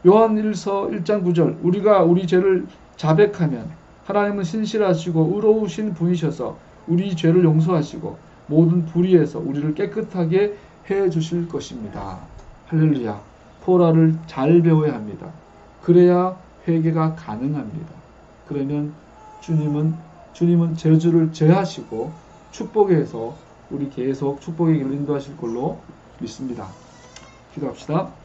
요한 1서 1장 9절 우리가 우리 죄를 자백하면 하나님은 신실하시고 의로우신 분이셔서 우리 죄를 용서하시고 모든 불의에서 우리를 깨끗하게 해주실 것입니다. 할렐루야. 토라를 잘 배워야 합니다. 그래야 회개가 가능합니다. 그러면 주님은 저주를 제하시고 축복해서 우리 계속 축복의 길을 인도하실 걸로 믿습니다. 기도합시다.